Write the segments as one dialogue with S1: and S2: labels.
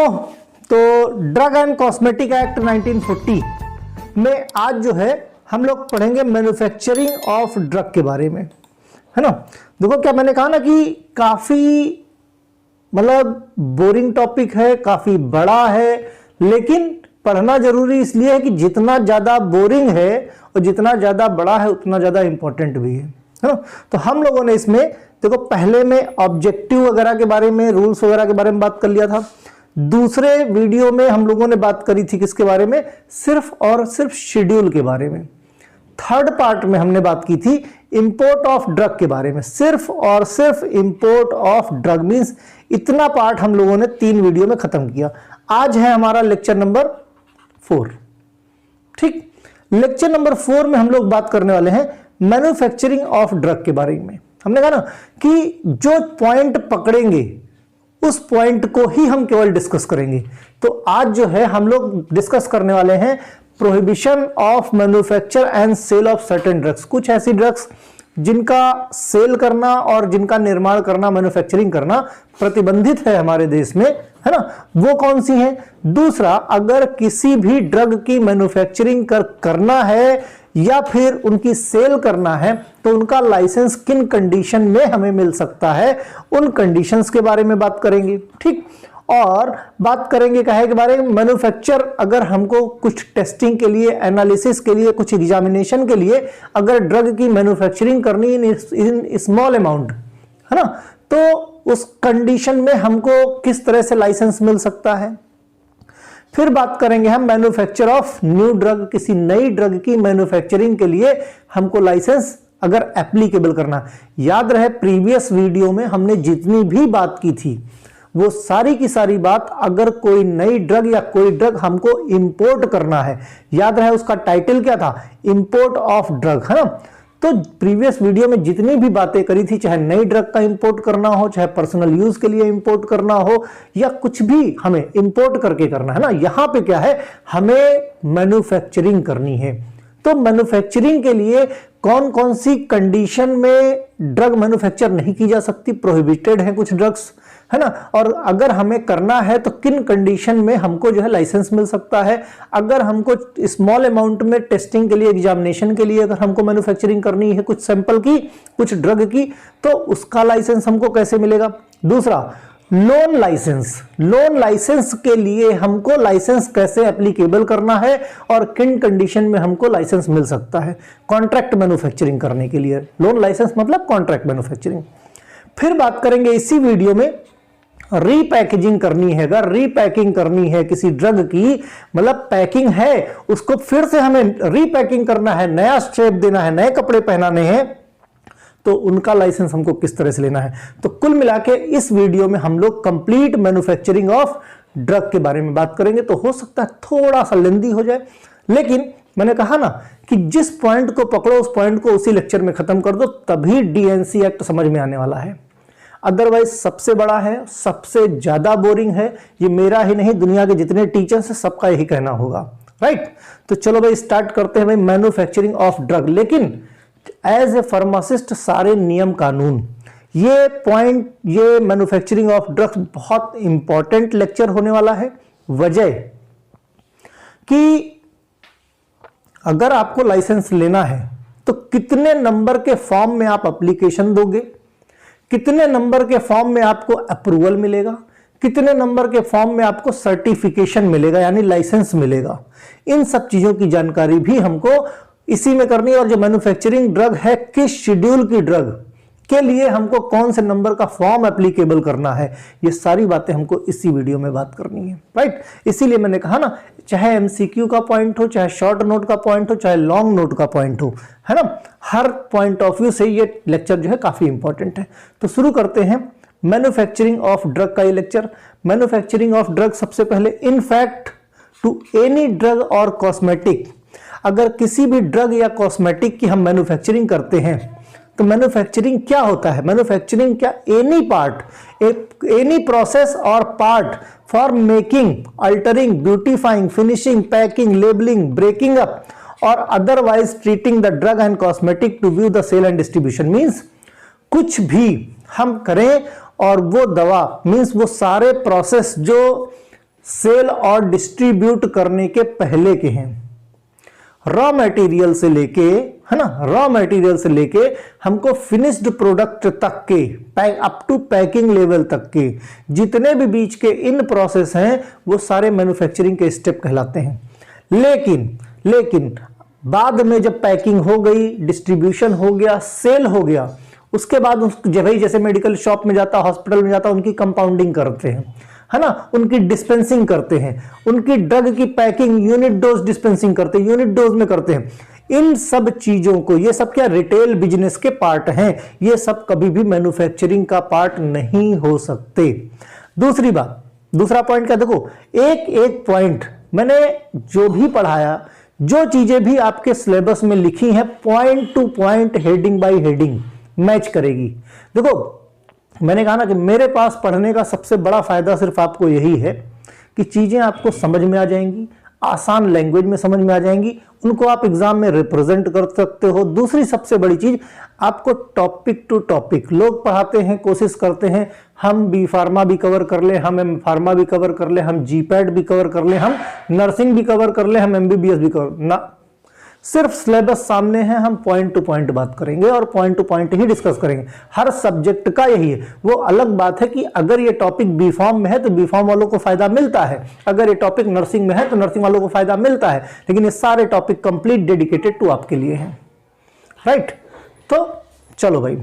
S1: तो drug and cosmetic act 1940 में आज जो है हम लोग पढ़ेंगे मैन्युफैक्चरिंग ऑफ ड्रग के बारे में, है ना। देखो क्या मैंने कहा ना कि काफी मतलब बोरिंग टॉपिक है, काफी बड़ा है, लेकिन पढ़ना जरूरी इसलिए है कि जितना ज्यादा बोरिंग है और जितना ज्यादा बड़ा है उतना ज्यादा इंपॉर्टेंट भी है ना। तो हम लोगों ने इसमें देखो पहले में ऑब्जेक्टिव वगैरह के बारे में, रूल्स वगैरह के बारे में बात कर लिया था। दूसरे वीडियो में हम लोगों ने बात करी थी किसके बारे में, सिर्फ और सिर्फ शेड्यूल के बारे में। थर्ड पार्ट में हमने बात की थी इंपोर्ट ऑफ ड्रग के बारे में, सिर्फ और सिर्फ इंपोर्ट ऑफ ड्रग मींस इतना पार्ट हम लोगों ने 3 वीडियो में खत्म किया। आज है हमारा लेक्चर नंबर 4। ठीक, लेक्चर नंबर 4 में हम लोग बात करने वाले हैं मैन्युफैक्चरिंग ऑफ ड्रग के बारे में। हमने कहा ना कि जो पॉइंट पकड़ेंगे उस पॉइंट को ही हम केवल डिस्कस करेंगे। तो आज जो है हम लोग डिस्कस करने वाले हैं prohibition of manufacture and sale of certain drugs. कुछ ऐसी ड्रग्स जिनका सेल करना और जिनका निर्माण करना, मैन्युफैक्चरिंग करना प्रतिबंधित है हमारे देश में, है ना, वो कौन सी हैं। दूसरा, अगर किसी भी ड्रग की मैन्युफैक्चरिंग करना है या फिर उनकी सेल करना है तो उनका लाइसेंस किन कंडीशन में हमें मिल सकता है, उन कंडीशंस के बारे में बात करेंगे। ठीक, और बात करेंगे काहे के बारे में, मैन्युफैक्चर अगर हमको कुछ टेस्टिंग के लिए, एनालिसिस के लिए, कुछ एग्जामिनेशन के लिए अगर ड्रग की मैन्युफैक्चरिंग करनी इन स्मॉल अमाउंट, है ना, तो उस कंडीशन में हमको किस तरह से लाइसेंस मिल सकता है। फिर बात करेंगे हम मैन्युफैक्चर ऑफ न्यू ड्रग, किसी नई ड्रग की मैन्युफैक्चरिंग के लिए हमको लाइसेंस अगर एप्लीकेबल करना। याद रहे प्रीवियस वीडियो में हमने जितनी भी बात की थी वो सारी की सारी बात, अगर कोई नई ड्रग या कोई ड्रग हमको इंपोर्ट करना है, याद रहे उसका टाइटल क्या था, इंपोर्ट ऑफ ड्रग, है ना। तो प्रीवियस वीडियो में जितनी भी बातें करी थी, चाहे नई ड्रग का इंपोर्ट करना हो, चाहे पर्सनल यूज के लिए इंपोर्ट करना हो, या कुछ भी हमें इंपोर्ट करके करना है ना, यहां पे क्या है, हमें मैन्युफैक्चरिंग करनी है। तो मैन्युफैक्चरिंग के लिए कौन कौन सी कंडीशन में ड्रग मैन्युफैक्चर नहीं की जा सकती, प्रोहिबिटेड है कुछ ड्रग्स, है ना, और अगर हमें करना है तो किन कंडीशन में हमको जो है लाइसेंस मिल सकता है। अगर हमको स्मॉल अमाउंट में टेस्टिंग के लिए, एग्जामिनेशन के लिए अगर हमको मैन्युफैक्चरिंग करनी है कुछ सैंपल की, कुछ ड्रग की, तो उसका लाइसेंस हमको कैसे मिलेगा। दूसरा, लोन लाइसेंस, लोन लाइसेंस के लिए हमको लाइसेंस कैसे एप्लीकेबल करना है और किन कंडीशन में हमको लाइसेंस मिल सकता है। कॉन्ट्रैक्ट मैन्युफैक्चरिंग करने के लिए लोन लाइसेंस मतलब कॉन्ट्रैक्ट मैन्युफैक्चरिंग। फिर बात करेंगे इसी वीडियो में रीपैकेजिंग करनी है, अगर रीपैकिंग करनी है किसी ड्रग की, मतलब पैकिंग है उसको फिर से हमें रीपैकिंग करना है, नया स्ट्रेप देना है, नए कपड़े पहनाने हैं, तो उनका लाइसेंस हमको किस तरह से लेना है। तो कुल मिला के इस वीडियो में हम लोग कंप्लीट मैन्युफैक्चरिंग ऑफ ड्रग के बारे में बात करेंगे। तो हो सकता है थोड़ा सा लेंदी हो जाए, लेकिन मैंने कहा ना कि जिस पॉइंट को पकड़ो उस पॉइंट को उसी लेक्चर में खत्म कर दो, तभी डीएनसी एक्ट समझ में आने वाला है। अदरवाइज सबसे बड़ा है, सबसे ज्यादा बोरिंग है, ये मेरा ही नहीं दुनिया के जितने टीचर्स हैं सबका यही कहना होगा, राइट। तो चलो भाई स्टार्ट करते हैं भाई मैन्युफैक्चरिंग ऑफ ड्रग। लेकिन एज ए फार्मासिस्ट सारे नियम कानून, ये पॉइंट, ये मैन्युफैक्चरिंग ऑफ ड्रग्स बहुत इंपॉर्टेंट लेक्चर होने वाला है। वजह कि अगर आपको लाइसेंस लेना है तो कितने नंबर के फॉर्म में आप एप्लीकेशन दोगे, कितने नंबर के फॉर्म में आपको अप्रूवल मिलेगा, कितने नंबर के फॉर्म में आपको सर्टिफिकेशन मिलेगा यानी लाइसेंस मिलेगा, इन सब चीजों की जानकारी भी हमको इसी में करनी है। और जो मैन्युफैक्चरिंग ड्रग है, किस शेड्यूल की ड्रग के लिए हमको कौन से नंबर का फॉर्म एप्लीकेबल करना है, ये सारी बातें हमको इसी वीडियो में बात करनी है, राइट। इसीलिए मैंने कहा ना, चाहे एमसीक्यू का पॉइंट हो, चाहे शॉर्ट नोट का पॉइंट हो, चाहे लॉन्ग नोट का पॉइंट हो, है ना, हर पॉइंट ऑफ व्यू से ये लेक्चर जो है काफी इंपॉर्टेंट है। तो शुरू करते हैं मैन्युफैक्चरिंग ऑफ ड्रग का ये लेक्चर। मैन्युफैक्चरिंग ऑफ ड्रग, सबसे पहले in fact to any drug और कॉस्मेटिक, अगर किसी भी ड्रग या कॉस्मेटिक की हम मैन्युफैक्चरिंग करते हैं तो मैन्युफैक्चरिंग क्या होता है। मैन्युफैक्चरिंग क्या, any part, any process or part for making, altering, beautifying, finishing, packing, labelling, breaking up or otherwise treating the drug and cosmetic to view the sale and distribution. Means कुछ भी हम करें और वो दवा मीन्स वो सारे प्रोसेस जो सेल और डिस्ट्रीब्यूट करने के पहले के हैं। रॉ मटेरियल से लेके, है ना, रॉ मटेरियल से लेके हमको फिनिश्ड प्रोडक्ट तक के अप टू पैकिंग लेवल तक के जितने भी बीच के इन प्रोसेस हैं वो सारे मैन्युफैक्चरिंग के स्टेप कहलाते हैं। लेकिन बाद में जब पैकिंग हो गई, डिस्ट्रीब्यूशन हो गया, सेल हो गया, उसके बाद जैसे मेडिकल शॉप में जाता, हॉस्पिटल में जाता, उनकी कंपाउंडिंग करते हैं, है ना, उनकी डिस्पेंसिंग करते हैं, उनकी ड्रग की पैकिंग यूनिट डोज डिस्पेंसिंग करते हैं, यूनिट डोज में करते हैं। इन सब चीजों को, ये सब क्या रिटेल बिजनेस के पार्ट हैं, ये सब कभी भी मैन्युफैक्चरिंग का पार्ट नहीं हो सकते। दूसरी बात, दूसरा पॉइंट क्या, देखो एक एक पॉइंट मैंने जो भी पढ़ाया, जो चीजें भी आपके सिलेबस में लिखी हैं, point to point, heading by heading match करेगी। देखो मैंने कहा ना कि मेरे पास पढ़ने का सबसे बड़ा फायदा सिर्फ आपको यही है कि चीजें आपको समझ में आ जाएंगी, आसान लैंग्वेज में समझ में आ जाएंगी, उनको आप एग्जाम में रिप्रेजेंट कर सकते हो। दूसरी सबसे बड़ी चीज, आपको टॉपिक टू टॉपिक लोग पढ़ाते हैं, कोशिश करते हैं हम बी फार्मा भी कवर कर ले, हम एम फार्मा भी कवर कर ले, हम जीपैड भी कवर कर ले, हम नर्सिंग भी कवर कर ले, हम एमबीबीएस भी कवर ना। सिर्फ सिलेबस सामने है, हम पॉइंट टू पॉइंट बात करेंगे और point to point he discuss करेंगे। हर सब्जेक्ट का यही है। वो अलग बात है कि अगर ये टॉपिक बी फॉर्म में है तो बी फॉर्म वालों को फायदा मिलता है, अगर ये टॉपिक नर्सिंग में है तो नर्सिंग वालों को फायदा मिलता है, लेकिन ये सारे टॉपिक कंप्लीट डेडिकेटेड टू आपके लिए हैं, राइट। तो चलो भाई,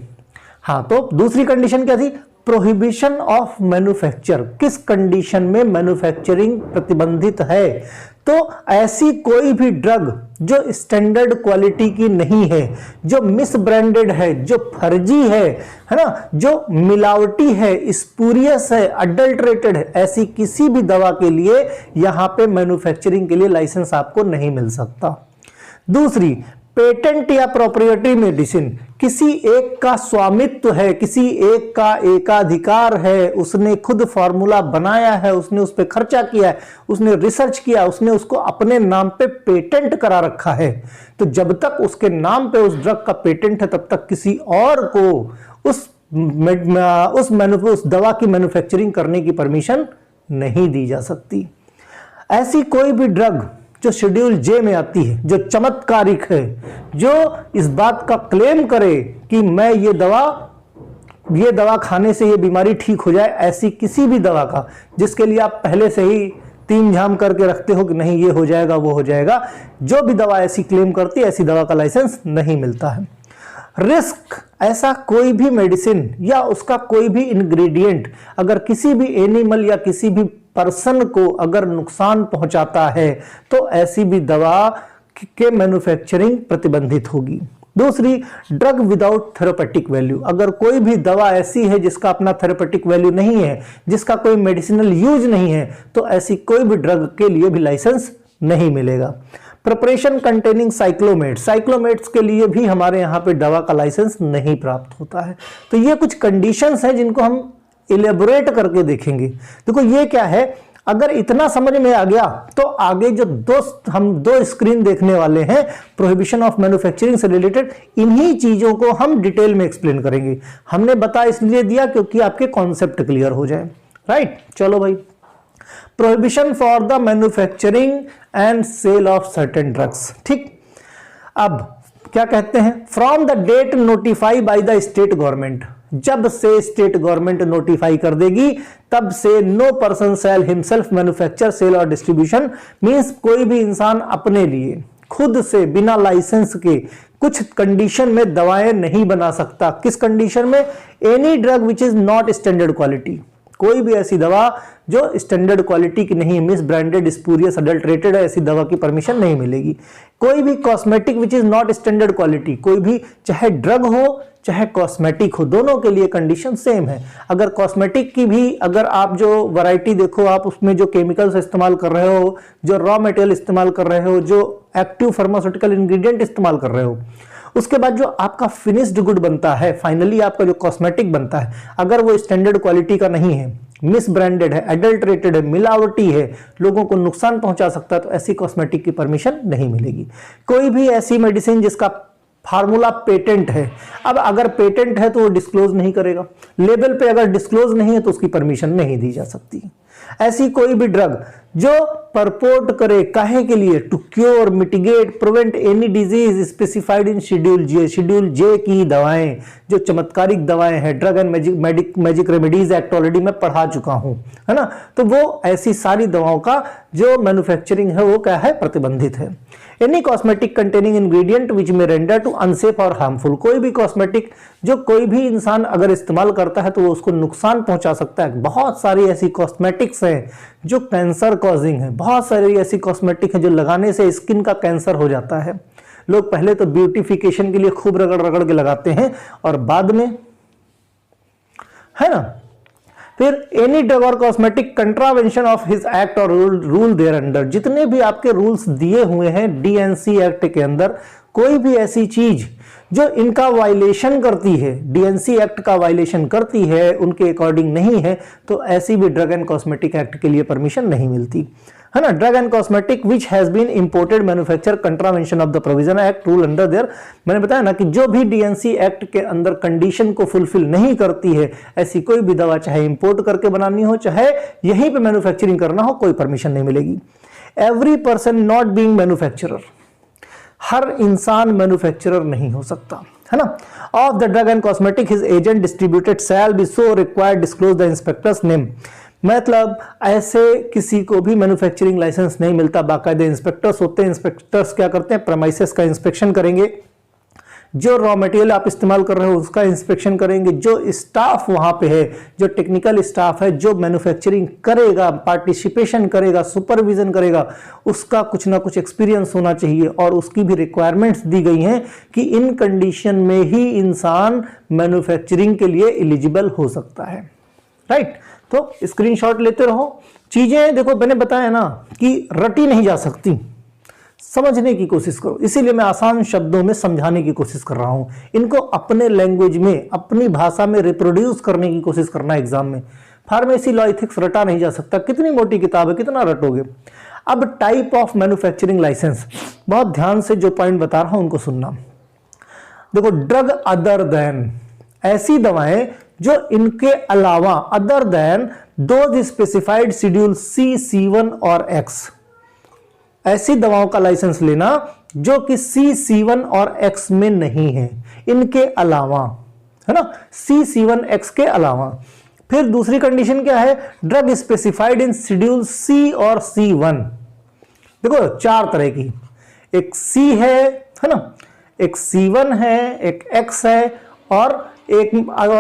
S1: हाँ, तो दूसरी कंडीशन क्या थी, प्रोहिबिशन ऑफ मैन्युफैक्चर। किस कंडीशन में मैन्युफैक्चरिंग प्रतिबंधित है, तो ऐसी कोई भी ड्रग जो स्टैंडर्ड क्वालिटी की नहीं है, जो मिस ब्रांडेड है, जो फर्जी है ना, जो मिलावटी है, स्पूरियस है, अडल्ट्रेटेड है, ऐसी किसी भी दवा के लिए यहां पे मैन्युफैक्चरिंग के लिए लाइसेंस आपको नहीं मिल सकता। दूसरी, पेटेंट या प्रोप्रिएटरी मेडिसिन, किसी एक का स्वामित्व है, किसी एक का एकाधिकार है, उसने खुद फॉर्मूला बनाया है, उसने उस पर खर्चा किया है, उसने रिसर्च किया, उसने उसको अपने नाम पे पेटेंट करा रखा है, तो जब तक उसके नाम पे उस ड्रग का पेटेंट है तब तक किसी और को उस दवा की मैन्युफैक्चरिंग करने की परमिशन नहीं दी जा सकती। ऐसी कोई भी ड्रग जो शेड्यूल जे में आती है, जो चमत्कारिक है, जो इस बात का क्लेम करे कि मैं ये दवा खाने से ये बीमारी ठीक हो जाए, ऐसी किसी भी दवा का जिसके लिए आप पहले से ही तीन झाम करके रखते हो कि नहीं ये हो जाएगा वो हो जाएगा, जो भी दवा ऐसी क्लेम करती है ऐसी दवा का लाइसेंस नहीं मिलता है। रिस्क, ऐसा कोई भी मेडिसिन या उसका कोई भी इंग्रेडिएंट अगर किसी भी एनिमल या किसी भी पर्सन को अगर नुकसान पहुंचाता है तो ऐसी भी दवा के मैन्युफैक्चरिंग प्रतिबंधित होगी। दूसरी, ड्रग विदाउट थेरेपेटिक वैल्यू, अगर कोई भी दवा ऐसी है जिसका अपना थेरेपेटिक वैल्यू नहीं है, जिसका कोई मेडिसिनल यूज नहीं है, तो ऐसी कोई भी ड्रग के लिए भी लाइसेंस नहीं मिलेगा। प्रिपरेशन कंटेनिंग साइक्लोमेट्स के लिए भी हमारे यहाँ पे दवा का लाइसेंस नहीं प्राप्त होता है। तो ये कुछ कंडीशंस हैं जिनको हम इलेबोरेट करके देखेंगे। देखो ये क्या है, अगर इतना समझ में आ गया तो आगे जो हम दो स्क्रीन देखने वाले हैं प्रोहिबिशन ऑफ मैन्युफैक्चरिंग से रिलेटेड, इन्हीं चीजों को हम डिटेल में एक्सप्लेन करेंगे। हमने बता इसलिए दिया क्योंकि आपके कॉन्सेप्ट क्लियर हो जाए, राइट। चलो भाई, prohibition for the manufacturing and sale of certain drugs, ठीक। अब क्या कहते हैं, from the date notified by the state government, जब से स्टेट गवर्नमेंट नोटिफाई कर देगी तब से no person sale himself manufacture sale और डिस्ट्रीब्यूशन, मींस कोई भी इंसान अपने लिए खुद से बिना लाइसेंस के कुछ कंडीशन में दवाएं नहीं बना सकता। किस कंडीशन में, any drug which is not standard quality, कोई भी ऐसी दवा जो स्टैंडर्ड क्वालिटी की नहीं है, मिस ब्रांडेड, स्पूरियस, अडल्ट्रेटेड है, ऐसी दवा की परमिशन नहीं मिलेगी। कोई भी cosmetic which is not standard quality, कोई भी चाहे ड्रग हो चाहे कॉस्मेटिक हो, दोनों के लिए कंडीशन सेम है। अगर कॉस्मेटिक की भी अगर आप जो वैरायटी देखो, आप उसमें जो केमिकल्स इस्तेमाल कर रहे हो, जो रॉ मटेरियल इस्तेमाल कर रहे हो, जो एक्टिव फार्मास्यूटिकल इंग्रेडिएंट इस्तेमाल कर रहे हो, उसके बाद जो आपका फिनिश्ड गुड बनता है, फाइनली आपका जो कॉस्मेटिक बनता है, अगर वो स्टैंडर्ड क्वालिटी का नहीं है, मिस ब्रांडेड है, एडल्ट्रेटेड है, मिलावटी है, लोगों को नुकसान पहुंचा सकता है, तो ऐसी कॉस्मेटिक की परमिशन नहीं मिलेगी। कोई भी ऐसी मेडिसिन जिसका फार्मूला पेटेंट है, अब अगर पेटेंट है तो वो डिस्क्लोज नहीं करेगा, लेबल पे अगर डिस्क्लोज नहीं है तो उसकी परमिशन नहीं दी जा सकती। ऐसी कोई भी ड्रग जो परपोर्ट करे काहे के लिए, to cure, mitigate, prevent any disease specified in schedule J. Schedule J की दवाएं जो चमत्कारिक दवाएं हैं, drug and magic remedies act already मैं पढ़ा चुका हूं, है ना। तो वो ऐसी सारी दवाओं का जो मैन्युफैक्चरिंग है वो क्या है, प्रतिबंधित है। एनी कॉस्मेटिक कंटेनिंग इंग्रेडिएंट विच में रेंडर टू अनसेफ और हार्मफुल, कोई भी कॉस्मेटिक जो कोई भी इंसान अगर इस्तेमाल करता है तो वो उसको नुकसान पहुंचा सकता है। बहुत सारी ऐसी कॉस्मेटिक्स हैं जो कैंसर कॉजिंग है, बहुत सारी ऐसी कॉस्मेटिक है जो लगाने से स्किन का कैंसर हो जाता है। लोग पहले तो ब्यूटिफिकेशन के लिए खूब रगड़ रगड़ के लगाते हैं और बाद में, है ना। फिर एनी ड्रग और cosmetic contravention of his act और रूल देयर अंडर, जितने भी आपके रूल्स दिए हुए हैं डीएनसी एक्ट के अंदर, कोई भी ऐसी चीज जो इनका वायलेशन करती है, डीएनसी एक्ट का वायलेशन करती है, उनके अकॉर्डिंग नहीं है, तो ऐसी भी ड्रग एंड कॉस्मेटिक एक्ट के लिए परमिशन नहीं मिलती, है ना। Drug and cosmetic which has been imported manufacture contravention of the provision act rule under there, मैंने बताया ना कि जो भी डीएनसी एक्ट के अंदर कंडीशन को फुलफिल नहीं करती है, ऐसी कोई भी दवा चाहे इंपोर्ट करके बनानी हो, चाहे यहीं पे मैन्युफैक्चरिंग करना हो, कोई परमिशन नहीं मिलेगी। Every person not being manufacturer, हर इंसान मैन्युफैक्चरर नहीं हो सकता, है ना। Of the drug and cosmetic his agent distributed shall be so required disclose the inspector's name, मतलब ऐसे किसी को भी मैन्युफैक्चरिंग लाइसेंस नहीं मिलता, बाकायदे इंस्पेक्टर्स होते हैं। इंस्पेक्टर्स क्या करते हैं, प्रेमाइसेस का इंस्पेक्शन करेंगे, जो रॉ मटेरियल आप इस्तेमाल कर रहे हो उसका इंस्पेक्शन करेंगे, जो स्टाफ वहां पे है, जो टेक्निकल स्टाफ है जो मैन्युफैक्चरिंग करेगा, पार्टिसिपेशन करेगा, सुपरविजन करेगा, उसका कुछ ना कुछ एक्सपीरियंस होना चाहिए और उसकी भी रिक्वायरमेंट्स दी गई हैं कि इन कंडीशन में ही इंसान मैन्युफैक्चरिंग के लिए एलिजिबल हो सकता है, राइट। तो स्क्रीनशॉट लेते रहो। चीजें देखो मैंने बताया ना कि रटी नहीं जा सकती, समझने की कोशिश करो, इसीलिए मैं आसान शब्दों में समझाने की कोशिश कर रहा हूं। इनको अपने लैंग्वेज में, अपनी भाषा में रिप्रोड्यूस करने की कोशिश करना एग्जाम में। फार्मेसी, लॉ, एथिक्स रटा नहीं जा सकता, कितनी मोटी किताब है, कितना रटोगे। अब टाइप ऑफ मैन्युफैक्चरिंग लाइसेंस, बहुत ध्यान से जो पॉइंट बता रहा हूं उनको सुनना। देखो, ड्रग अदर देन, ऐसी दवाएं जो इनके अलावा, other than those specified schedule C, C1 और X, ऐसी दवाओं का लाइसेंस लेना जो कि C, C1 और X में नहीं है, इनके अलावा, है ना, C, C1, X के अलावा। फिर दूसरी कंडीशन क्या है, drug specified in schedule C और C1। देखो चार तरह की, एक C है ना, एक C1 है, एक X है और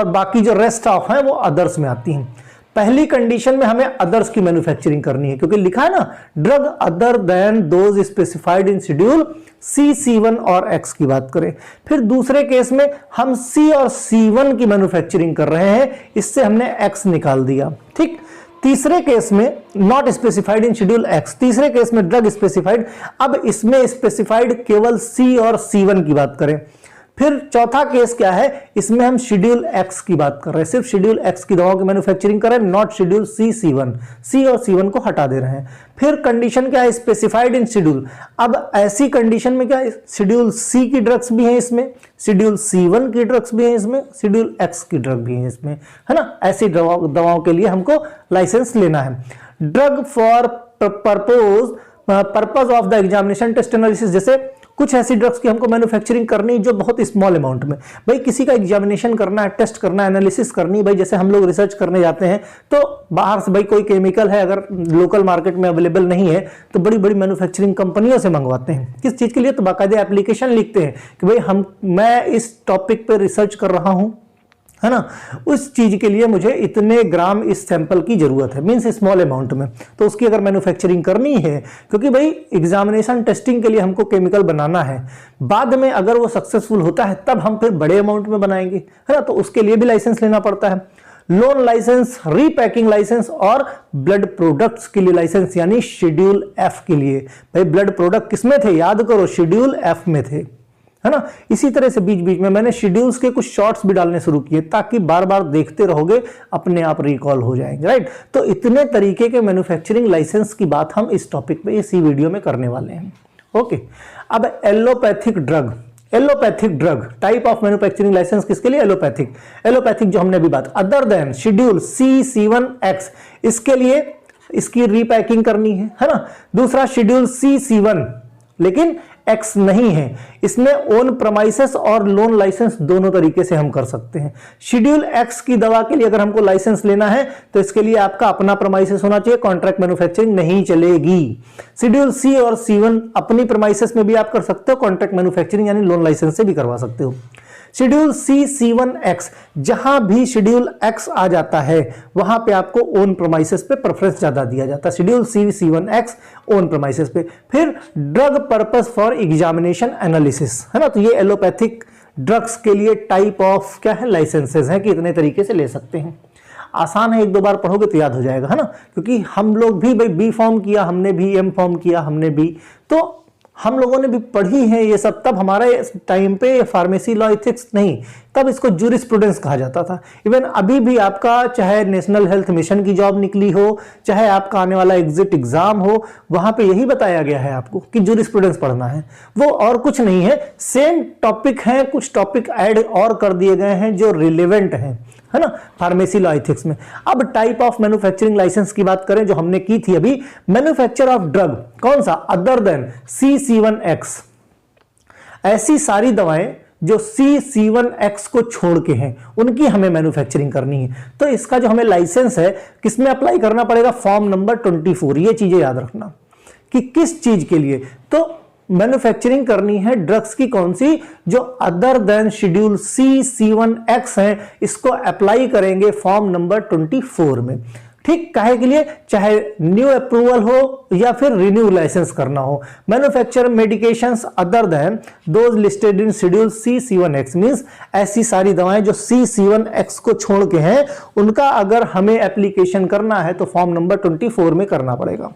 S1: बाकी जो रेस्ट ऑफ है वो अदर्स में आती हैं। पहली कंडीशन में हमें अदर्स की मैन्युफैक्चरिंग करनी है, क्योंकि लिखा है ना drug other than those specified in schedule C, C1 और X की बात करें। फिर दूसरे केस में हम C और C1 की मैन्युफैक्चरिंग कर रहे हैं, इससे हमने X निकाल दिया, ठीक। तीसरे केस में not specified in schedule X, तीसरे केस में ड्रग स्पेसिफाइड, अब इसमें स्पेसिफाइड केवल C और C1 की बात करें। फिर चौथा केस क्या है, इसमें हम शेड्यूल X की बात कर रहे हैं, सिर्फ शेड्यूल X की दवाओं की मैन्युफैक्चरिंग कर रहे हैं, not schedule C, C1, C और C1 को हटा दे रहे हैं। फिर कंडीशन क्या है, स्पेसिफाइड इन शेड्यूल। अब ऐसी कंडीशन में क्या, शेड्यूल C की ड्रग्स भी हैं इसमें, शेड्यूल C1 की ड्रग्स भी हैं इसमें, शेड्यूल X की ड्रग भी है इसमें, है ना। ऐसी दवाओं के लिए हमको लाइसेंस लेना है। Drug for purpose of the examination test analysis, जैसे कुछ ऐसी ड्रग्स की हमको मैन्युफैक्चरिंग करनी जो बहुत स्मॉल अमाउंट में, भाई किसी का एग्जामिनेशन करना है, टेस्ट करना है, एनालिसिस करनी है, भाई जैसे हम लोग रिसर्च करने जाते हैं तो बाहर से भाई कोई केमिकल है अगर लोकल मार्केट में अवेलेबल नहीं है तो बड़ी बड़ी मैन्युफैक्चरिंग कंपनियों से मंगवाते हैं। किस चीज के लिए, तो बाकायदे एप्लीकेशन लिखते हैं कि भाई मैं इस टॉपिक पर रिसर्च कर रहा हूं, है ना, उस चीज के लिए मुझे इतने ग्राम इस सैंपल की जरूरत है, मींस स्मॉल अमाउंट में, तो उसकी अगर मैन्युफैक्चरिंग करनी है, क्योंकि भाई एग्जामिनेशन टेस्टिंग के लिए हमको केमिकल बनाना है, बाद में अगर वो सक्सेसफुल होता है तब हम फिर बड़े अमाउंट में बनाएंगे, है ना, तो उसके लिए भी लाइसेंस लेना पड़ता है। लोन लाइसेंस, रीपैकिंग लाइसेंस और ब्लड प्रोडक्ट्स के लिए लाइसेंस, यानी शेड्यूल F के लिए। भाई ब्लड प्रोडक्ट किसमें थे, याद करो, शेड्यूल F में थे, है ना। इसी तरह से बीच बीच में मैंने शेड्यूल्स के कुछ शॉर्ट्स भी डालने शुरू किए ताकि बार बार देखते रहोगे, अपने आप रिकॉल हो जाएंगे, राइट। तो इतने तरीके के मैन्युफैक्चरिंग लाइसेंस की बात हम इस टॉपिक पे इसी वीडियो में करने वाले हैं, ओके। अब allopathic drug, allopathic drug type of manufacturing license किसके लिए, एलोपैथिक। एलोपैथिक जो हमने अभी बात, other than schedule C, C1, X, इसके लिए इसकी रीपैकिंग करनी है ना। दूसरा शेड्यूल C1, लेकिन X नहीं है, इसमें ओन प्रमाइसेस और लोन लाइसेंस दोनों तरीके से हम कर सकते हैं। शेड्यूल X की दवा के लिए अगर हमको लाइसेंस लेना है तो इसके लिए आपका अपना प्रमाइसेस होना चाहिए, कॉन्ट्रैक्ट मैन्युफैक्चरिंग नहीं चलेगी। शेड्यूल C और C1 अपनी प्रमाइसेस में भी आप कर सकते हो, कॉन्ट्रैक्ट मैन्युफैक्चरिंग यानी लोन लाइसेंस से भी करवा सकते हो। शेड्यूल C1X, जहां भी शेड्यूल X आ जाता है वहां पे आपको ओन प्रमाइसेस पे प्रेफरेंस ज्यादा दिया जाता है। शेड्यूल C1X ओन प्रमाइसेस पे। फिर drug purpose for examination analysis, है ना, तो ये एलोपैथिक ड्रग्स के लिए टाइप ऑफ क्या है, लाइसेंसेस हैं कि इतने तरीके से ले सकते हैं। आसान है, एक दो बार पढ़ोगे तो याद हो जाएगा, है ना, क्योंकि हम लोग भी भाई B फॉर्म किया हमने भी, M फॉर्म किया हमने भी, तो हम लोगों ने भी पढ़ी है ये सब। तब हमारे टाइम पे फार्मेसी लॉ एथिक्स नहीं, तब इसको जूरिस्प्रूडेंस कहा जाता था। इवन अभी भी आपका चाहे नेशनल हेल्थ मिशन की जॉब निकली हो, चाहे आपका आने वाला एग्जिट एग्जाम हो, वहां पे यही बताया गया है आपको कि जूरिस्प्रूडेंस पढ़ना है। वो और कुछ नहीं है, सेम टॉपिक है, कुछ टॉपिक ऐड और कर दिए गए हैं जो रिलेवेंट हैं, है ना, फार्मेसी लॉ एथिक्स में। अब टाइप ऑफ मैन्युफैक्चरिंग लाइसेंस की बात करें जो हमने की थी अभी, मैन्युफैक्चर ऑफ ड्रग कौन सा, अदर देन C1X, ऐसी सारी दवाएं जो C1X को छोड़ के हैं उनकी हमें मैन्युफैक्चरिंग करनी है। तो इसका जो हमें लाइसेंस है किसमें अप्लाई करना पड़ेगा, फॉर्म नंबर 24। ये चीजें याद रखना कि किस चीज के लिए, तो मैन्युफैक्चरिंग करनी है ड्रग्स की कौन सी, जो अदर देन शेड्यूल C1X है, इसको अप्लाई करेंगे फॉर्म नंबर 24 में। ठीक, काहे के लिए, चाहे न्यू अप्रूवल हो या फिर रिन्यू लाइसेंस करना हो। Manufacture medications other than those listed in schedule C1X means ऐसी सारी दवाएं जो C1X को छोड़ के हैं, उनका अगर हमें एप्लीकेशन करना है तो फॉर्म नंबर 24 में करना पड़ेगा।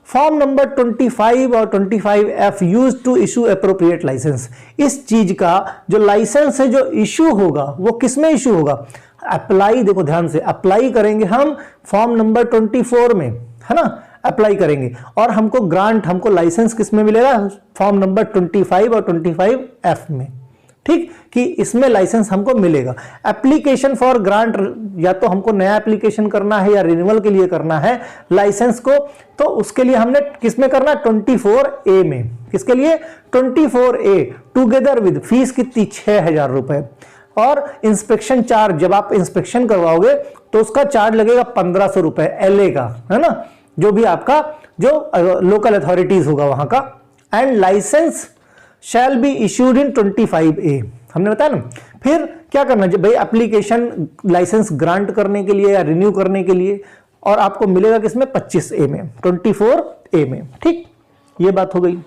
S1: फॉर्म नंबर 25 और 25F use to issue appropriate license, इस चीज का जो लाइसेंस है जो इशू होगा वो किसमें इशू होगा, अप्लाई, देखो ध्यान से, अप्लाई करेंगे हम फॉर्म नंबर 24 में, है ना, अप्लाई करेंगे और हमको ग्रांट, हमको लाइसेंस किसमें मिलेगा, फॉर्म नंबर 25 और 25F में। ठीक, कि इसमें लाइसेंस हमको मिलेगा। एप्लीकेशन फॉर ग्रांट, या तो हमको नया एप्लीकेशन करना है या रिन्यूअल के लिए करना है लाइसेंस को, तो उसके लिए हमने किसमें करना, 24A में। किसके लिए, 24A, टुगेदर विद फीस कितनी, 6000 रुपए, और इंस्पेक्शन चार्ज, जब आप इंस्पेक्शन करवाओगे तो उसका चार्ज लगेगा 1500 रुपए LA का, है ना, जो भी आपका जो लोकल अथॉरिटीज होगा वहां का। And license shall be issued in 25A, हमने बताया ना। फिर क्या करना है भाई, एप्लीकेशन लाइसेंस ग्रांट करने के लिए या रिन्यू करने के लिए, और आपको मिलेगा किसमें, 25A में, 24A में। ठीक, ये बात हो गई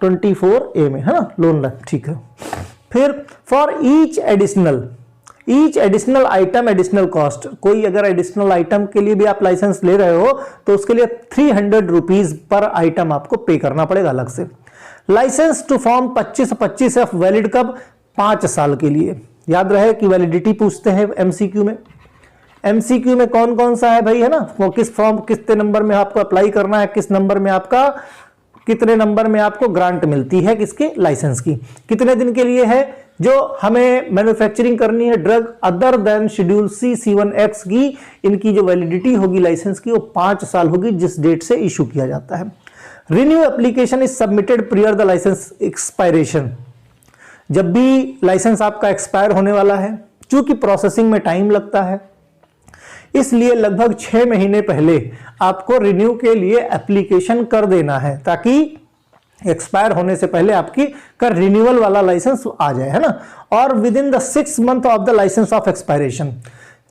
S1: 24A में, है ना, लोन, ठीक है। फिर for each additional item additional cost, कोई अगर एडिशनल आइटम के लिए भी आप लाइसेंस ले रहे हो तो उसके लिए 300 रुपीज पर आइटम आपको पे करना पड़ेगा अलग से। Licence to form 25F valid कब, 5 साल के लिए। याद रहे कि वैलिडिटी पूछते हैं MCQ में। MCQ में कौन कौन सा है भाई, है ना, वो किस फॉर्म कितने नंबर में आपको अप्लाई करना है, किस नंबर में आपका, कितने नंबर में आपको ग्रांट मिलती है किसके, लाइसेंस की, कितने दिन के लिए है, जो हमें मैन्युफैक्चरिंग करनी है drug other than schedule C1X की, इनकी जो वैलिडिटी होगी लाइसेंस की वो 5 साल होगी जिस डेट से इशू किया जाता है। Renew application is submitted prior the license expiration, जब भी लाइसेंस आपका एक्सपायर होने वाला है, चूंकि प्रोसेसिंग में टाइम लगता है इसलिए लगभग 6 महीने पहले आपको रिन्यू के लिए एप्लीकेशन कर देना है, ताकि एक्सपायर होने से पहले आपकी का रिन्यूअल वाला लाइसेंस आ जाए, है ना। और within the 6 month of the license of expiration,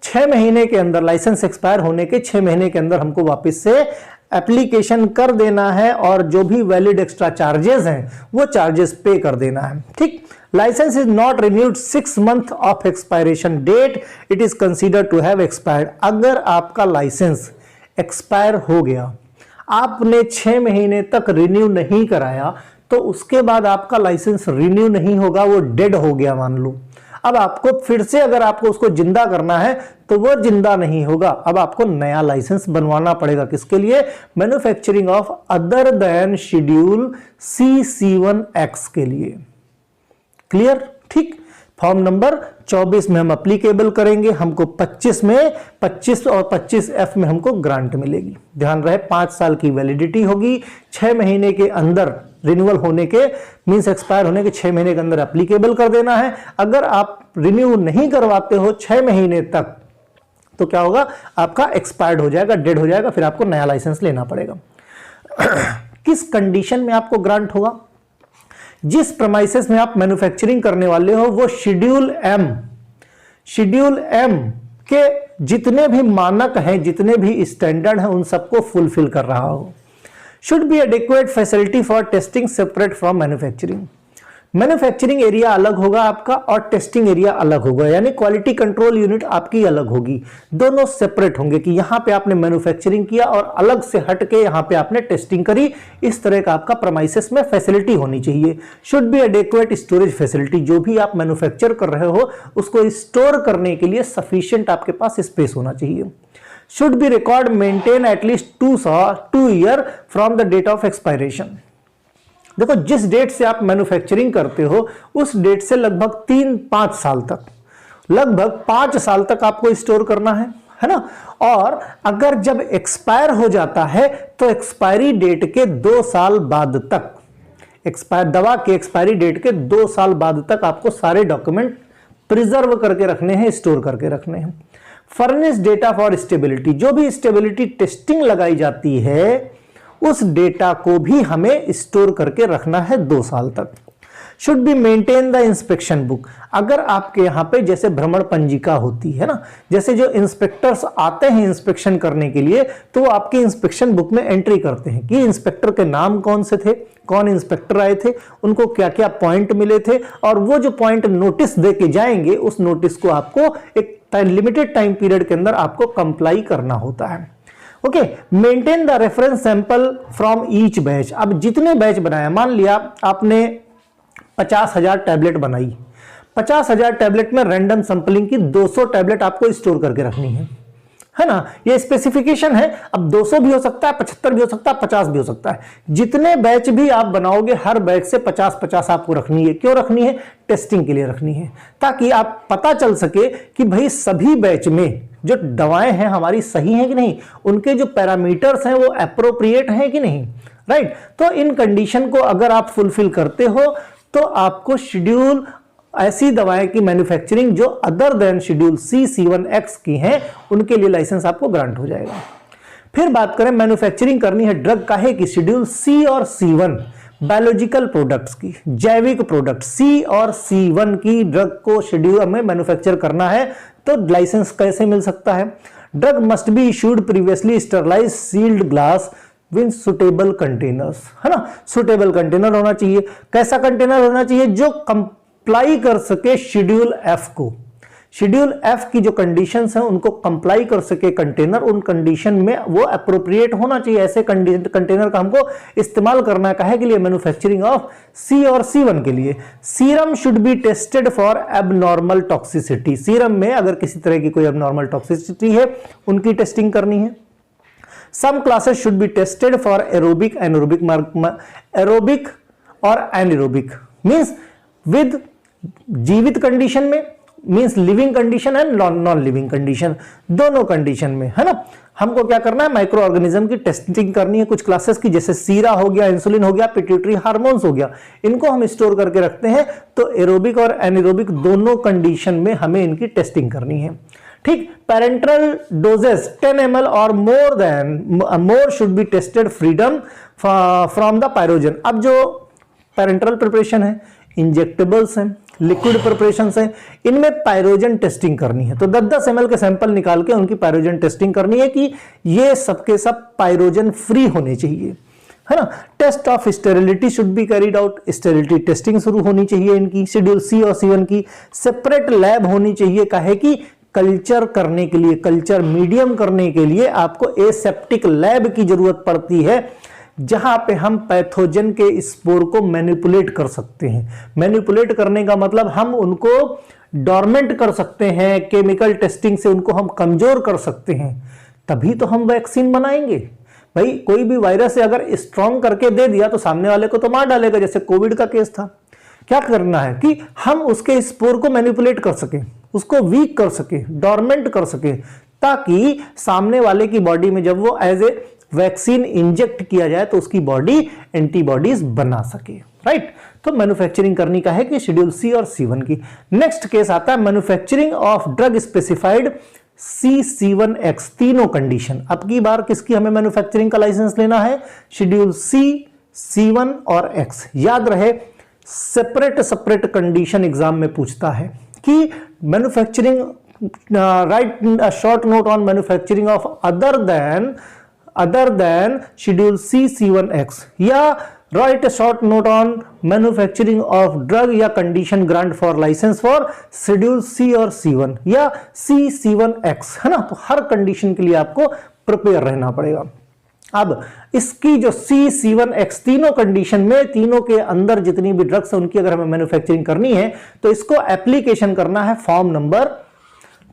S1: 6 महीने के अंदर, लाइसेंस एक्सपायर होने के 6 महीने के अंदर हमको वापस से एप्लीकेशन कर देना है, और जो भी वैलिड एक्स्ट्रा चार्जेस हैं वो चार्जेस पे कर देना है। ठीक, license is not renewed 6 month of expiration date, it is considered to have expired. अगर आपका लाइसेंस एक्सपायर हो गया, आपने 6 महीने तक रिन्यू नहीं कराया, तो उसके बाद आपका लाइसेंस रिन्यू नहीं होगा, वो डेड हो गया मान लो। अब आपको फिर से अगर आपको उसको जिंदा करना है तो वो जिंदा नहीं होगा, अब आपको नया लाइसेंस बनवाना पड़ेगा। किसके लिए, manufacturing of other than schedule C1X के लिए। क्लियर, ठीक। फॉर्म नंबर 24 में हम अप्लीकेबल करेंगे, हमको 25 में 25 और 25F में हमको ग्रांट मिलेगी। ध्यान रहे 5 साल की वैलिडिटी होगी, 6 महीने के अंदर रिन्यूअल होने के मींस एक्सपायर होने के 6 महीने के अंदर अप्लीकेबल कर देना है। अगर आप रिन्यू नहीं करवाते हो 6 महीने तक तो क्या होगा, आपका एक्सपायर्ड हो जाएगा, डेड हो जाएगा, फिर आपको नया लाइसेंस लेना पड़ेगा। किस कंडीशन में आपको ग्रांट होगा? जिस प्रेमाइसेस में आप मैन्युफैक्चरिंग करने वाले हो वो शेड्यूल एम के जितने भी मानक हैं, जितने भी स्टैंडर्ड हैं, उन सबको फुलफिल कर रहा हो। Should be adequate facility for testing separate from manufacturing. Manufacturing area अलग होगा आपका और टेस्टिंग एरिया अलग होगा, यानी क्वालिटी कंट्रोल यूनिट आपकी अलग होगी। दोनों सेपरेट होंगे कि यहां पे आपने मैन्युफैक्चरिंग किया और अलग से हट के यहां पे आपने टेस्टिंग करी। इस तरह का आपका प्रेमाइसेस में फैसिलिटी होनी चाहिए। Should B adequate storage facility, जो भी आप मैन्युफैक्चर कर रहे हो उसको स्टोर करने के लिए सफिशिएंट आपके पास स्पेस होना चाहिए। Should be record maintain at least 2 year from the date of expiration. देखो जिस डेट से आप मैन्युफैक्चरिंग करते हो उस डेट से लगभग 3-5 साल तक, लगभग 5 साल तक आपको स्टोर करना है ना। और अगर जब एक्सपायर हो जाता है तो एक्सपायरी डेट के 2 साल बाद तक, दवा के एक्सपायरी डेट के 2 साल बाद तक आपको सारे डॉक्यूमेंट प्रिजर्व करके रखने हैं, स्टोर करके रखने हैं। फर्निश डेटा फॉर स्टेबिलिटी, जो भी स्टेबिलिटी टेस्टिंग लगाई जाती है उस डेटा को भी हमें स्टोर करके रखना है 2 साल तक। Should be maintain the inspection book. अगर आपके यहां पे जैसे भ्रमण पंजिका होती है ना, जैसे जो इंस्पेक्टर्स आते हैं इंस्पेक्शन करने के लिए तो वो आपके इंस्पेक्शन बुक में एंट्री करते हैं कि इंस्पेक्टर के नाम कौन से थे, कौन इंस्पेक्टर आए थे, उनको क्या क्या पॉइंट मिले थे, और वो जो पॉइंट नोटिस दे के जाएंगे उस नोटिस को आपको एक लिमिटेड टाइम पीरियड के अंदर आपको कंप्लाई करना होता है। Okay, maintain the reference sample from each batch. अब जितने बैच बनाया, मान लिया आपने 50,000 टैबलेट बनाई, 50,000 टैबलेट में रैंडम सैंपलिंग की 200 टैबलेट आपको स्टोर करके रखनी है ना। ये स्पेसिफिकेशन है। अब 200 भी हो सकता है, 75 भी हो सकता है, 50 भी हो सकता है। जितने बैच भी आप बनाओगे हर बैच से 50-50 आपको रखनी है। क्यों रखनी है? टेस्टिंग के लिए रखनी है, ताकि आप पता चल सके कि भाई सभी बैच में जो दवाएं हैं हमारी सही हैं कि नहीं, उनके जो पैरामीटर्स हैं वो एप्रोप्रिएट हैं कि नहीं, राइट। तो इन कंडीशन को अगर आप फुलफिल करते हो तो आपको शेड्यूल ऐसी दवाएं की मैन्युफैक्चरिंग जो अदर देन शेड्यूल C1X की हैं उनके लिए लाइसेंस आपको ग्रांट हो जाएगा। फिर बात करें मैन्युफैक्चरिंग करनी है ड्रग काहे की, शेड्यूल C और C1 बायोलॉजिकल प्रोडक्ट्स की, जैविक प्रोडक्ट C और C1 की ड्रग को शेड्यूल में मैन्युफैक्चर करना है तो लाइसेंस कैसे मिल सकता है? Drug must be issued previously sterilize sealed glass with suitable containers, है ना। सुटेबल कंटेनर होना चाहिए। कैसा कंटेनर होना चाहिए? जो कंप्लाई कर सके शेड्यूल F को, शेड्यूल F की जो कंडीशंस हैं उनको कंप्लाई कर सके कंटेनर, उन कंडीशन में वो अप्रोप्रिएट होना चाहिए। ऐसे कंटेनर का हमको इस्तेमाल करना है काहे के लिए? मैन्युफैक्चरिंग ऑफ C और C1 के लिए। Serum should be tested for abnormal toxicity. Serum में अगर किसी तरह की कोई एबनॉर्मल टॉक्सिसिटी है उनकी टेस्टिंग करनी है। Some classes should be tested for aerobic, aerobic और एनारोबिक मींस विद जीवित कंडीशन में, means living condition and non living condition, दोनों कंडीशन में, है ना। हमको क्या करना है? माइक्रो ऑर्गेनिज्म की टेस्टिंग करनी है कुछ क्लासेस की, जैसे सीरा हो गया, इंसुलिन हो गया, पिट्यूटरी हार्मोन्स हो गया, इनको हम स्टोर करके रखते हैं। तो एरोबिक और एनारोबिक दोनों कंडीशन में हमें इनकी टेस्टिंग करनी है। ठीक, पेरेंट्रल डोजेस 10 ml और more should be tested freedom from the pyrogen. अब जो पेरेंट्रल प्रिपरेशन है, इंजेक्टेबल्स हैं, लिक्विड प्रिपरेशन हैं, इनमें पायरोजन टेस्टिंग करनी है। तो 10-10 ml के सैंपल निकाल के उनकी पायरोजन टेस्टिंग करनी है कि ये सबके सब पायरोजन फ्री होने चाहिए, है ना। Test of sterility should be carried out. Sterility testing शुरू होनी चाहिए इनकी, शेड्यूल C और C1 की। सेपरेट लैब होनी चाहिए काहे कि कल्चर करने के लिए, कल्चर मीडियम करने के लिए आपको एसेप्टिक लैब की जरूरत पड़ती है, जहां पे हम पैथोजन के स्पोर को मैनिपुलेट कर सकते हैं। मैनिपुलेट करने का मतलब हम उनको डॉर्मेंट कर सकते हैं, केमिकल टेस्टिंग से उनको हम कमजोर कर सकते हैं, तभी तो हम वैक्सीन बनाएंगे। भाई कोई भी वायरस से अगर स्ट्रॉन्ग करके दे दिया तो सामने वाले को तो मार डालेगा, जैसे कोविड का केस था। क्या करना है कि हम उसके स्पोर को मैनिपुलेट कर सकें, उसको वीक कर सकें, डोरमेंट कर सकें, ताकि सामने वाले की बॉडी में जब वो एज ए वैक्सीन इंजेक्ट किया जाए तो उसकी बॉडी एंटीबॉडीज बना सके, राइट। तो मैन्युफैक्चरिंग करनी का है कि शेड्यूल सी और C1 की। नेक्स्ट केस आता है manufacturing of drug specified C1X, तीनों कंडीशन। अब की बार किसकी हमें मैन्युफैक्चरिंग का लाइसेंस लेना है? शेड्यूल C, C1 और X। याद रहे सेपरेट सेपरेट कंडीशन एग्जाम में पूछता है कि manufacturing, write short note on manufacturing of other than schedule C, C1X, या write short note on manufacturing of drug या condition grant for licence for schedule C और C1 या C, C1X, है ना। तो हर कंडीशन के लिए आपको प्रिपेयर रहना पड़ेगा। अब इसकी जो C, C1X तीनों कंडीशन में, तीनों के अंदर जितनी भी ड्रग्स है उनकी अगर हमें मैन्युफैक्चरिंग करनी है तो इसको एप्लीकेशन करना है फॉर्म नंबर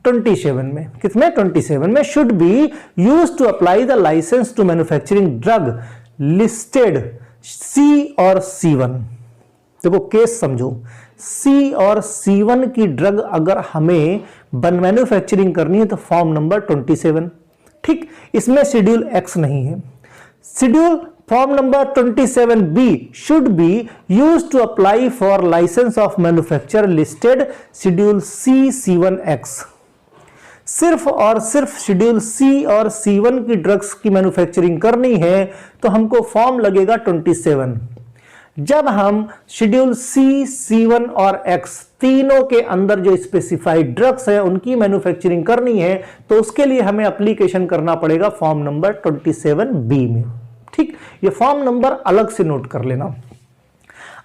S1: 27 में। कितने? 27 में। Should be use to apply the license to manufacturing drug listed C और C1। देखो केस समझो, C और C1 की ड्रग अगर हमें मैन्युफैक्चरिंग करनी है तो फॉर्म नंबर 27, ठीक। इसमें शेड्यूल X नहीं है। Schedule form number 27B should be use to apply for license of manufacture listed schedule C, C1X। सिर्फ और सिर्फ शेड्यूल C और C1 की ड्रग्स की मैन्युफैक्चरिंग करनी है तो हमको फॉर्म लगेगा 27। जब हम शेड्यूल C, C1 और X तीनों के अंदर जो स्पेसिफाइड ड्रग्स है उनकी मैन्युफैक्चरिंग करनी है तो उसके लिए हमें एप्लीकेशन करना पड़ेगा फॉर्म नंबर 27B में, ठीक। ये फॉर्म नंबर अलग से नोट कर लेना।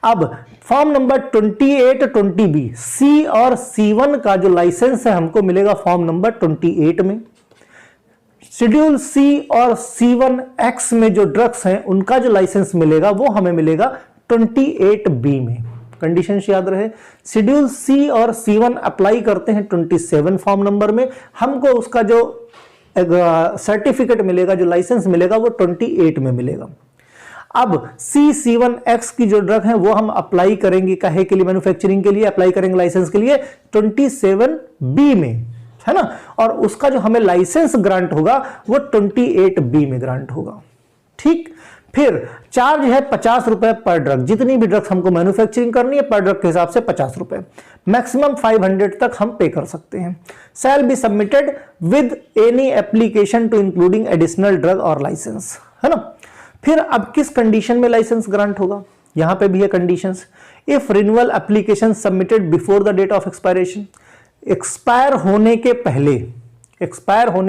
S1: अब फॉर्म नंबर 28, 20B C और C1 का जो लाइसेंस है हमको मिलेगा फॉर्म नंबर 28 में। शेड्यूल C और C1X में जो ड्रग्स हैं उनका जो लाइसेंस मिलेगा वो हमें मिलेगा 28B में। कंडीशन याद रहे, शेड्यूल C और C1 अप्लाई करते हैं 27 फॉर्म नंबर में, हमको उसका जो सर्टिफिकेट मिलेगा, जो लाइसेंस मिलेगा वो 28 में मिलेगा। अब C, C1X की जो ड्रग है वो हम अप्लाई करेंगे काहे के लिए? मैन्युफैक्चरिंग के लिए अप्लाई करेंगे लाइसेंस के लिए 27B में, है ना। और उसका जो हमें लाइसेंस ग्रांट होगा वो 28B में ग्रांट होगा, ठीक। फिर चार्ज है 50 रुपए पर ड्रग। जितनी भी ड्रग्स हमको मैन्युफैक्चरिंग करनी है पर ड्रग के हिसाब से 50 रुपए, मैक्सिमम 500 तक हम पे कर सकते हैं। Shall be submitted with any application to including additional drug और लाइसेंस, है ना। फिर अब किस कंडीशन में लाइसेंस ग्रांट होगा? यहां पे भी है conditions. If renewal application submitted before the date of expiration, expire होने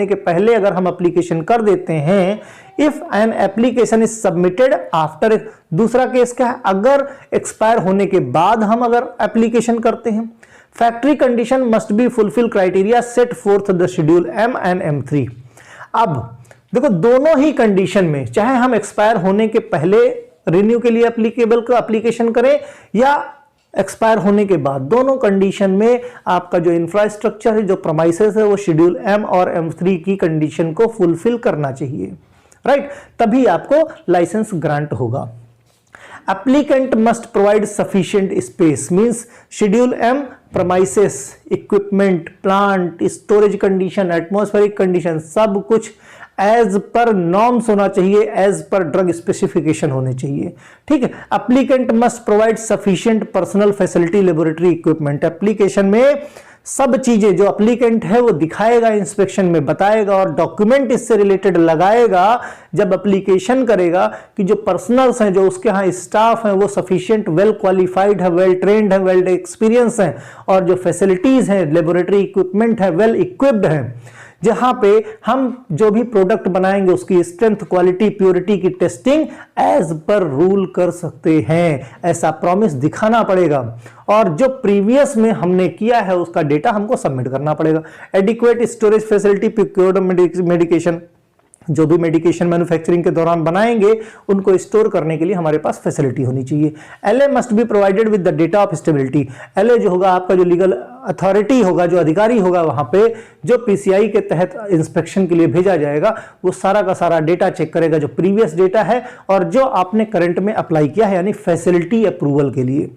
S1: के पहले अगर हम एप्लीकेशन कर देते हैं। If an application is submitted after, दूसरा केस क्या है? अगर एक्सपायर होने के बाद हम अगर एप्लीकेशन करते हैं। Factory condition must be fulfil criteria set fourth the schedule M and M3। अब देखो दोनों ही कंडीशन में, चाहे हम एक्सपायर होने के पहले रिन्यू के लिए एप्लीकेबल को एप्लीकेशन करें या एक्सपायर होने के बाद, दोनों कंडीशन में आपका जो इंफ्रास्ट्रक्चर है, जो प्रोमाइसेस है, वो शेड्यूल M और M3 की कंडीशन को फुलफिल करना चाहिए, राइट। तभी आपको लाइसेंस ग्रांट होगा। Applicant must provide sufficient space, means schedule M premises, equipment, plant, storage condition, atmospheric condition, सब कुछ एज पर नॉर्म्स होना चाहिए, एज पर ड्रग स्पेसिफिकेशन होने चाहिए, ठीक है। Applicant must provide sufficient personal facility, laboratory equipment. Application में सब चीजें जो एप्लीकेंट है वो दिखाएगा, इंस्पेक्शन में बताएगा और डॉक्यूमेंट इससे रिलेटेड लगाएगा जब एप्लीकेशन करेगा कि जो पर्सनल्स हैं, जो उसके यहाँ स्टाफ हैं, वो सफिशिएंट वेल क्वालिफाइड है, वेल ट्रेन्ड है, वेल एक्सपीरियंस है, और जो फैसिलिटीज हैं, लेबोरेटरी इक्विपमेंट है, वेल इक्विप्ड है। जहां पे हम जो भी प्रोडक्ट बनाएंगे उसकी स्ट्रेंथ, क्वालिटी, प्योरिटी की टेस्टिंग एज पर रूल कर सकते हैं, ऐसा प्रॉमिस दिखाना पड़ेगा। और जो प्रीवियस में हमने किया है उसका डेटा हमको सबमिट करना पड़ेगा। Adequate storage facility, procured medication, जो भी मेडिकेशन मैन्युफैक्चरिंग के दौरान बनाएंगे उनको स्टोर करने के लिए हमारे पास फैसिलिटी होनी चाहिए। LA must be provided with the data of stability. LA जो होगा आपका जो लीगल अथॉरिटी होगा, जो अधिकारी होगा वहां पे, जो पीसीआई के तहत इंस्पेक्शन के लिए भेजा जाएगा, वो सारा का सारा डेटा चेक करेगा, जो प्रीवियस डेटा है और जो आपने करंट में अप्लाई किया है, यानी फैसिलिटी अप्रूवल के लिए।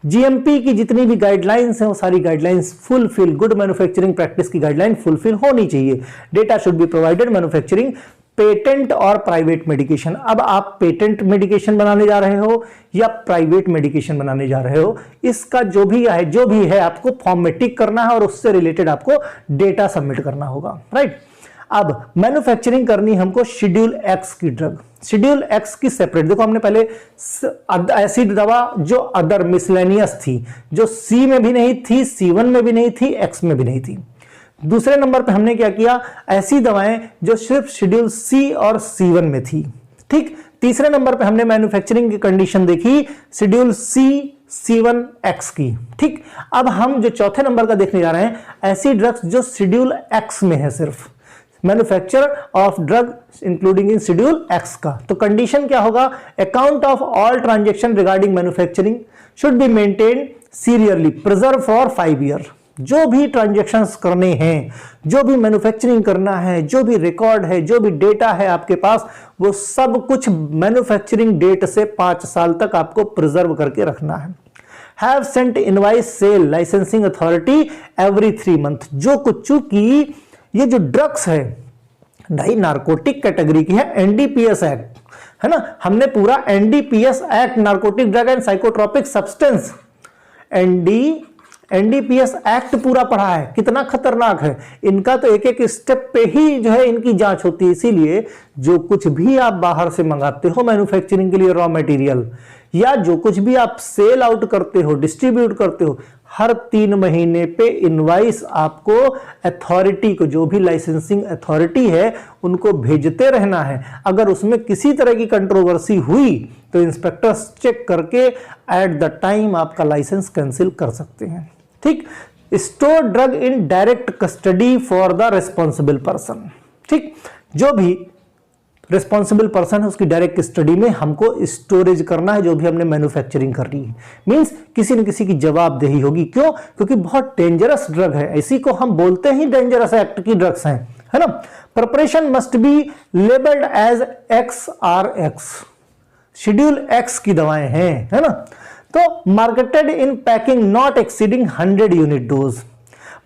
S1: जीएमपी की जितनी भी गाइडलाइंस हैं वो सारी guidelines fulfil, good manufacturing practice की गाइडलाइन फुलफिल होनी चाहिए। Data should be provided manufacturing patent और प्राइवेट मेडिकेशन। अब आप पेटेंट मेडिकेशन बनाने जा रहे हो या प्राइवेट मेडिकेशन बनाने जा रहे हो, इसका जो भी है आपको फॉर्म में टिक करना है और उससे रिलेटेड आपको डेटा सबमिट करना होगा, राइट। अब मैन्युफैक्चरिंग करनी हमको शेड्यूल एक्स की ड्रग, शेड्यूल एक्स की सेपरेट। देखो हमने पहले ऐसी दवा जो अदर मिसलेनियस थी, जो सी में भी नहीं थी, C1 में भी नहीं थी, एक्स में भी नहीं थी। दूसरे नंबर पे हमने क्या किया, ऐसी दवाएं जो सिर्फ शेड्यूल सी और C1 में थी, ठीक। तीसरे नंबर पे हमने मैन्युफैक्चरिंग की कंडीशन देखी शेड्यूल C1 एक्स की, ठीक। अब हम जो चौथे नंबर का देखने जा रहे हैं, ऐसी ड्रग्स जो शेड्यूल एक्स में है, सिर्फ manufacture of drug including in schedule x का। तो कंडीशन क्या होगा, account of all transaction regarding manufacturing should be maintain seriously preserve for 5 year. जो भी ट्रांजैक्शंस करने हैं, जो भी मैन्युफैक्चरिंग करना है, जो भी रिकॉर्ड है, जो भी डेटा है आपके पास, वो सब कुछ मैन्युफैक्चरिंग डेट से 5 साल तक आपको प्रिजर्व करके रखना है। Have sent invoice sale licensing authority every 3 month. जो कुछ, चूंकि ये जो ड्रग्स है भाई नारकोटिक कैटेगरी की है, एनडीपीएस एक्ट है ना, हमने पूरा NDPS act, narcotic drug and psychotropic substance, NDPS act पूरा पढ़ा है। कितना खतरनाक है इनका, तो एक एक स्टेप पे ही जो है इनकी जांच होती है। इसीलिए जो कुछ भी आप बाहर से मंगाते हो मैन्युफैक्चरिंग के लिए रॉ मटेरियल, या जो कुछ भी आप सेल आउट करते हो, डिस्ट्रीब्यूट करते हो, हर 3 महीने पे इनवाइस आपको अथॉरिटी को, जो भी लाइसेंसिंग अथॉरिटी है, उनको भेजते रहना है। अगर उसमें किसी तरह की कंट्रोवर्सी हुई तो इंस्पेक्टर्स चेक करके एट द टाइम आपका लाइसेंस कैंसिल कर सकते हैं, ठीक। Store drug in direct custody for the responsible person, ठीक। जो भी रिस्पॉन्सिबल पर्सन है उसकी डायरेक्ट कस्टडी में हमको स्टोरेज करना है जो भी हमने मैन्युफैक्चरिंग कर रही है। मींस किसी न किसी की जवाबदेही होगी। क्यों? क्योंकि बहुत डेंजरस ड्रग है, इसी को हम बोलते ही डेंजरस एक्ट की ड्रग्स हैं, है ना। Preparation must be labelled as XRX, schedule X की दवाएं हैं, है ना। तो marketed in packing not exceeding 100 unit dose.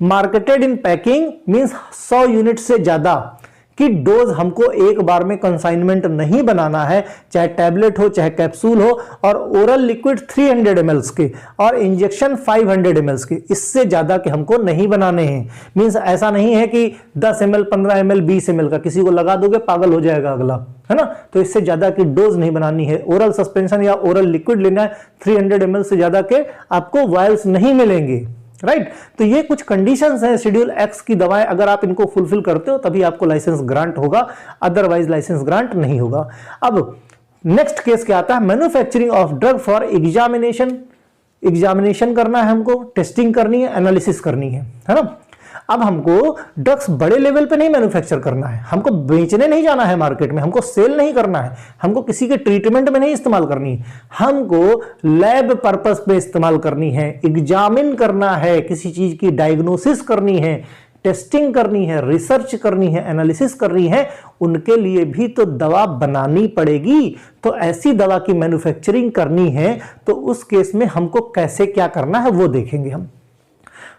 S1: Marketed in packing means 100 unit से ज्यादा कि डोज हमको एक बार में कंसाइनमेंट नहीं बनाना है, चाहे टैबलेट हो चाहे कैप्सूल हो, और ओरल लिक्विड 300 ml के और इंजेक्शन 500 ml के, इससे ज्यादा के हमको नहीं बनाने हैं। मींस ऐसा नहीं है कि 10 ml 15 ml 20 ml का किसी को लगा दोगे पागल हो जाएगा अगला, है ना। तो इससे ज्यादा की डोज नहीं बनानी है। ओरल सस्पेंशन या ओरल लिक्विड लेना है, 300 ml से ज्यादा के आपको वायल्स नहीं मिलेंगे, राइट। तो ये कुछ कंडीशंस हैं शेड्यूल एक्स की दवाएं, अगर आप इनको फुलफिल करते हो तभी आपको लाइसेंस ग्रांट होगा, अदरवाइज लाइसेंस ग्रांट नहीं होगा। अब नेक्स्ट केस क्या आता है, manufacturing of drug for examination करना है हमको, टेस्टिंग करनी है, एनालिसिस करनी है ना। अब हमको ड्रग्स बड़े लेवल पे नहीं मैन्युफैक्चर करना है, हमको बेचने नहीं जाना है मार्केट में, हमको सेल नहीं करना है, हमको किसी के ट्रीटमेंट में नहीं इस्तेमाल करनी है, हमको लैब पर्पस पे इस्तेमाल करनी है, एग्जामिन करना है, किसी चीज की डायग्नोसिस करनी है, टेस्टिंग करनी है, रिसर्च करनी है, एनालिसिस करनी है। उनके लिए भी तो दवा बनानी पड़ेगी। तो ऐसी दवा की मैन्युफैक्चरिंग करनी है तो उस केस में हमको कैसे क्या करना है वो देखेंगे हम।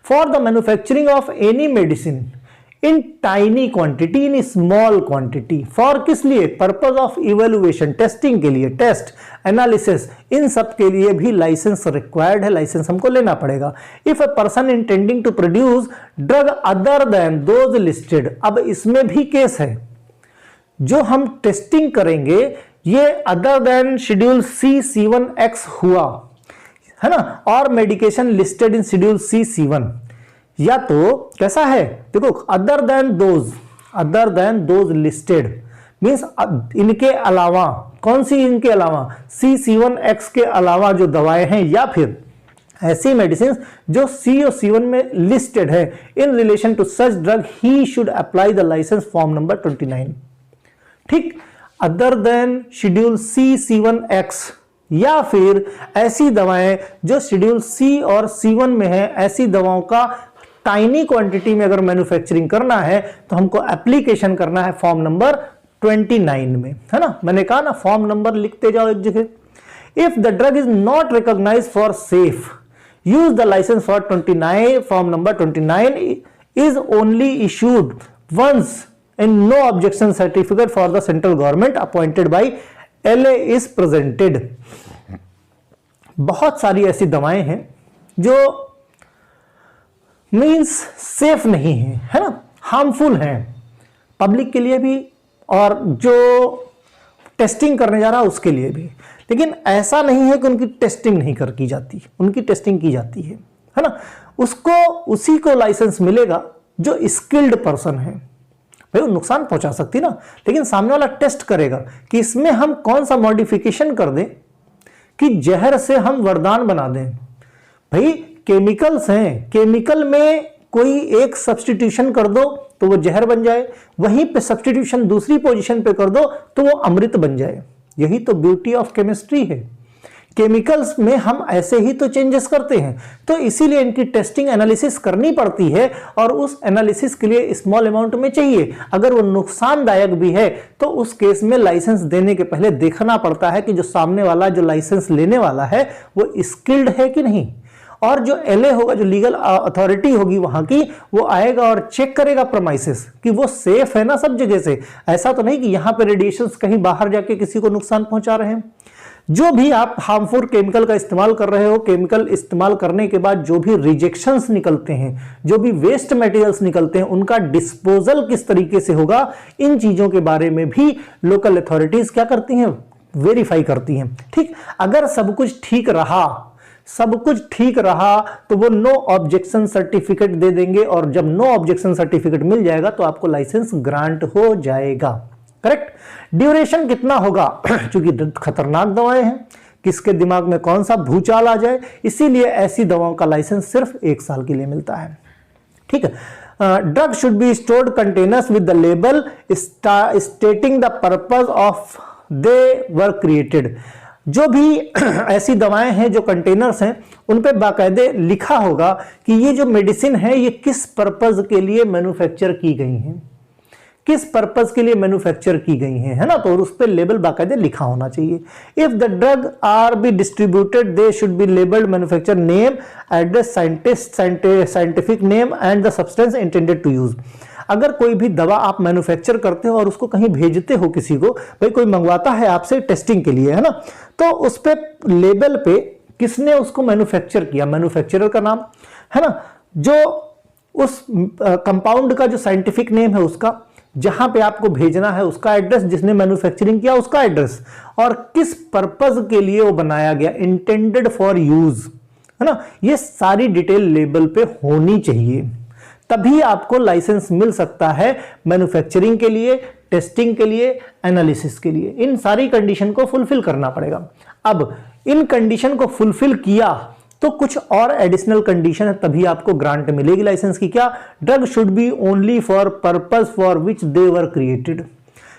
S1: For the manufacturing of any medicine in tiny quantity, in small quantity, for किस लिए, पर्पज ऑफ इवेल्युएशन, टेस्टिंग के लिए, टेस्ट एनालिसिस, इन सब के लिए भी लाइसेंस रिक्वायर्ड है, लाइसेंस हमको लेना पड़ेगा। If a person intending to produce drug other than those listed, अब इसमें भी केस है, जो हम टेस्टिंग करेंगे ये अदर देन शेड्यूल C1X हुआ, है ना, और medication listed in schedule C1, या तो कैसा है, देखो other than those listed means इनके अलावा, कौन सी इनके अलावा, C1X के अलावा जो दवाएं हैं, या फिर ऐसी मेडिसिन जो C और C1 में लिस्टेड है। In relation to such drug he should apply the license form number 29, ठीक। अदर देन शेड्यूल C1X, या फिर ऐसी दवाएं जो शेड्यूल C और C1 में है, ऐसी दवाओं का टाइनी क्वांटिटी में अगर मैन्युफैक्चरिंग करना है तो हमको एप्लीकेशन करना है फॉर्म नंबर 29 में, है ना। मैंने कहा ना फॉर्म नंबर लिखते जाओ एक जगह। If the drug is not recognized for safe use the license for 29 form number 29 is only issued once and no objection certificate for the central government appointed by LA is presented। बहुत सारी ऐसी दवाएं हैं जो means safe नहीं है, है ना, हार्मफुल हैं पब्लिक के लिए भी और जो टेस्टिंग करने जा रहा है उसके लिए भी, लेकिन ऐसा नहीं है कि उनकी टेस्टिंग नहीं की जाती, उनकी टेस्टिंग की जाती है ना। उसको उसी को लाइसेंस मिलेगा जो स्किल्ड पर्सन है। भाई वो नुकसान पहुंचा सकती ना, लेकिन सामने वाला टेस्ट करेगा कि इसमें हम कौन सा मॉडिफिकेशन कर दें कि जहर से हम वरदान बना दें। भाई केमिकल्स हैं, केमिकल में कोई एक सब्स्टिट्यूशन कर दो तो वो जहर बन जाए, वहीं पे सब्स्टिट्यूशन दूसरी पोजीशन पे कर दो तो वो अमृत बन जाए। यही तो ब्यूटी ऑफ केमिस्ट्री है। केमिकल्स में हम ऐसे ही तो चेंजेस करते हैं, तो इसीलिए इनकी टेस्टिंग एनालिसिस करनी पड़ती है और उस एनालिसिस के लिए स्मॉल अमाउंट में चाहिए। अगर वो नुकसानदायक भी है तो उस केस में लाइसेंस देने के पहले देखना पड़ता है कि जो सामने वाला जो लाइसेंस लेने वाला है वो स्किल्ड है कि नहीं, और जो एलए होगा, जो लीगल अथॉरिटी होगी वहां की, वो आएगा और चेक करेगा प्रीमाइसेस कि वो सेफ है ना सब जगह से। ऐसा तो नहीं कि यहां पे रेडिएशंस कहीं बाहर जाके किसी को नुकसान पहुंचा रहे हैं। जो भी आप हार्मफुल केमिकल का इस्तेमाल कर रहे हो, केमिकल इस्तेमाल करने के बाद जो भी रिजेक्शंस निकलते हैं, जो भी वेस्ट मटेरियल्स निकलते हैं, उनका डिस्पोजल किस तरीके से होगा, इन चीजों के बारे में भी लोकल अथॉरिटीज क्या करती हैं, वेरीफाई करती हैं। ठीक, अगर सब कुछ ठीक रहा तो वो नो ऑब्जेक्शन सर्टिफिकेट दे देंगे, और जब नो ऑब्जेक्शन सर्टिफिकेट मिल जाएगा तो आपको लाइसेंस ग्रांट हो जाएगा। करेक्ट। ड्यूरेशन कितना होगा, क्योंकि खतरनाक दवाएं हैं, किसके दिमाग में कौन सा भूचाल आ जाए, इसीलिए ऐसी दवाओं का लाइसेंस सिर्फ 1 साल के लिए मिलता है। ठीक है। Drug should be stored containers with the label stating the purpose of they were created. जो भी ऐसी दवाएं हैं, जो कंटेनर्स हैं, उन पे बाकायदे लिखा होगा कि ये जो मेडिसिन है ये किस पर्पस के लिए मैन्युफैक्चर की गई हैं, किस पर्पस के लिए मैन्युफैक्चर की गई हैं, है ना। तो उस पे लेबल बाकायदे लिखा होना चाहिए। If the drug are be distributed they should be labelled manufacture name, address, scientific name and the substance intended to use. अगर कोई भी दवा आप मैन्युफैक्चर करते हो और उसको कहीं भेजते हो किसी को, भाई कोई मंगवाता है आपसे टेस्टिंग के लिए, है ना, तो उस पे लेबल पे किसने उसको मैन्युफैक्चर किया, मैन्युफैक्चरर का नाम, है ना, जो उस कंपाउंड का जो साइंटिफिक नेम है उसका, जहां पे आपको भेजना है उसका एड्रेस, जिसने मैन्युफैक्चरिंग किया उसका एड्रेस, और किस पर्पस के लिए वो बनाया गया, इंटेंडेड फॉर यूज, है ना। ये सारी डिटेल लेबल पे होनी चाहिए, तभी आपको लाइसेंस मिल सकता है मैन्युफैक्चरिंग के लिए, टेस्टिंग के लिए, एनालिसिस के लिए। इन सारी कंडीशन को फुलफिल करना पड़ेगा। अब इन कंडीशन को फुलफिल किया तो कुछ और एडिशनल कंडीशन है, तभी आपको ग्रांट मिलेगी लाइसेंस की। क्या? Drug should be only for purpose for which they were created.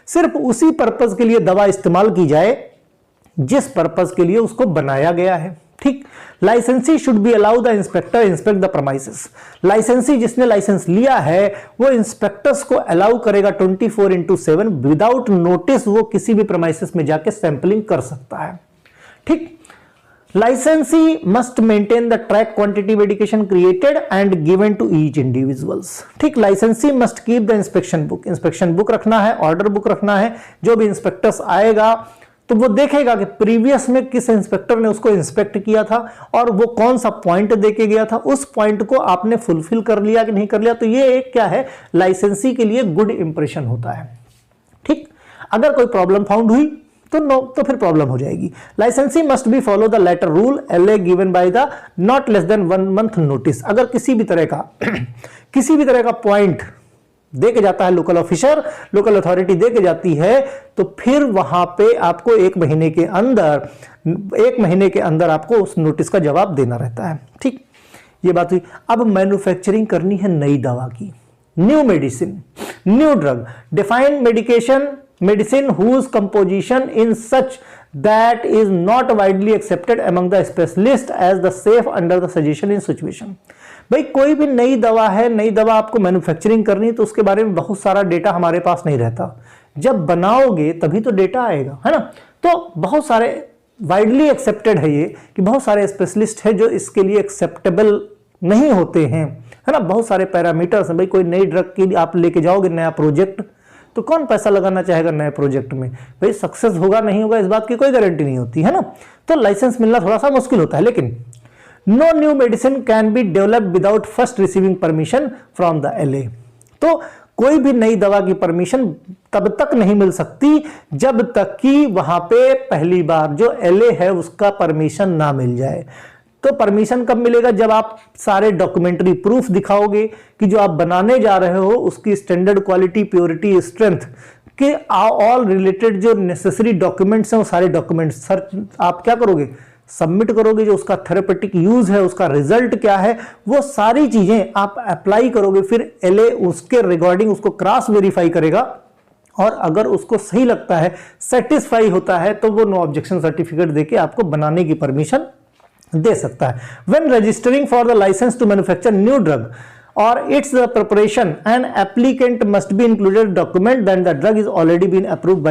S1: सिर्फ उसी पर्पस के लिए दवा इस्तेमाल की जाए जिस पर्पस के लिए उसको बनाया गया है। ठीक। लाइसेंसी should be allow the inspector inspect the premises. लाइसेंसी जिसने लाइसेंस लिया है वो इंस्पेक्टर्स को अलाउ करेगा 24/7 विदाउट नोटिस, वो किसी भी प्रमाइसेस में जाके सैंपलिंग कर सकता है। ठीक। Licensee must maintain the track quantity medication created and given to each individuals. ठीक। Licensee must keep the inspection book. Inspection book रखना है, ऑर्डर बुक रखना है। जो भी इंस्पेक्टर्स आएगा तो वो देखेगा कि प्रीवियस में किस इंस्पेक्टर ने उसको इंस्पेक्ट किया था और वो कौन सा पॉइंट देके गया था, उस पॉइंट को आपने फुलफिल कर लिया कि नहीं कर लिया। तो ये एक क्या है, लाइसेंसी के लिए गुड इंप्रेशन होता है। ठीक। अगर कोई प्रॉब्लम फाउंड हुई तो फिर प्रॉब्लम हो जाएगी। Licensee must be follow the letter rule LA given by the not less than 1 month notice. अगर किसी भी तरह का पॉइंट दे के जाता है लोकल ऑफिसर, लोकल अथॉरिटी दे के जाती है, तो फिर वहां पे आपको 1 महीने के अंदर आपको उस नोटिस का जवाब देना रहता है। ठीक। ये बात हुई। अब मैन्युफैक्चरिंग करनी है नई दवा की, new medicine, new drug, defined medicine whose composition in such that is not widely accepted among the specialists as the safe under the suggestion in situation। भाई कोई भी नई दवा है, नई दवा आपको मैन्युफैक्चरिंग करनी है तो उसके बारे में बहुत सारा डेटा हमारे पास नहीं रहता। जब बनाओगे तभी तो डेटा आएगा, है ना। तो बहुत सारे वाइडली एक्सेप्टेड है ये कि बहुत सारे स्पेशलिस्ट हैं जो इसके लिए एक्सेप्टेबल नहीं होते हैं, है ना। बहुत सारे पैरामीटर्स हैं भाई, कोई नई ड्रग की आप लेके जाओगे नया प्रोजेक्ट, तो कौन पैसा लगाना चाहेगा नए प्रोजेक्ट में, भाई सक्सेस होगा नहीं होगा इस बात की कोई गारंटी नहीं होती है ना। तो लाइसेंस मिलना थोड़ा सा मुश्किल होता है। लेकिन no new medicine can be developed without first receiving permission from the LA। तो कोई भी नई दवा की परमिशन तब तक नहीं मिल सकती जब तक कि वहां पे पहली बार जो LA है उसका परमिशन ना मिल जाए। तो परमिशन कब मिलेगा, जब आप सारे डॉक्यूमेंट्री प्रूफ दिखाओगे कि जो आप बनाने जा रहे हो उसकी स्टैंडर्ड क्वालिटी, प्योरिटी, स्ट्रेंथ के ऑल रिलेटेड जो नेसेसरी डॉक्यूमेंट्स हैं वो सारे डॉक्यूमेंट्स सर आप क्या करोगे, सबमिट करोगे। जो उसका थेरेपेटिक यूज है, उसका रिजल्ट क्या है, वो सारी चीजें आप अप्लाई करोगे। फिर LA उसके रिगार्डिंग उसको क्रॉस वेरीफाई करेगा और अगर उसको सही लगता है, सेटिस्फाई होता है, तो वो नो ऑब्जेक्शन सर्टिफिकेट देके आपको बनाने की परमिशन दे सकता है। When registering for the license to manufacture new drug or its preparation, an applicant must be included document that the drug is already been approved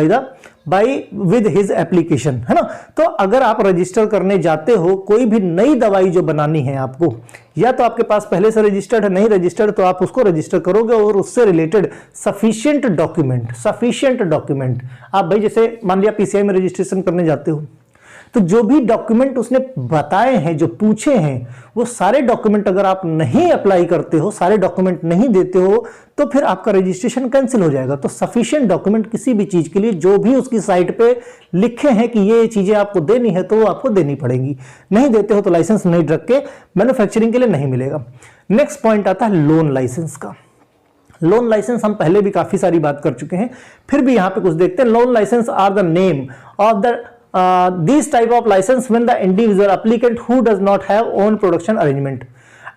S1: by with his application, है ना। तो अगर आप रजिस्टर करने जाते हो कोई भी नई दवाई जो बनानी है आपको, या तो आपके पास पहले से रजिस्टर्ड है, नहीं रजिस्टर्ड तो आप उसको रजिस्टर करोगे और उससे रिलेटेड सफिशिएंट डॉक्यूमेंट आप भाई जैसे मान लिया PCI में रजिस्ट्रेशन करने जाते हो, तो जो भी डॉक्यूमेंट उसने बताए हैं, जो पूछे हैं, वो सारे डॉक्यूमेंट अगर आप नहीं अप्लाई करते हो, सारे डॉक्यूमेंट नहीं देते हो, तो फिर आपका रजिस्ट्रेशन कैंसिल हो जाएगा। तो सफिशिएंट डॉक्यूमेंट किसी भी चीज के लिए जो भी उसकी साइट पे लिखे हैं कि ये चीजें आपको देनी है तो वो आपको देनी पड़ेगी। नहीं देते हो तो लाइसेंस नई ड्रग के मैन्युफैक्चरिंग के लिए नहीं मिलेगा। नेक्स्ट पॉइंट आता है लोन लाइसेंस का। लोन लाइसेंस हम पहले भी काफी सारी बात कर चुके हैं, फिर भी यहां पे कुछ देखते हैं। Loan license are the name of the these type of license when the individual applicant who does not have own production arrangement।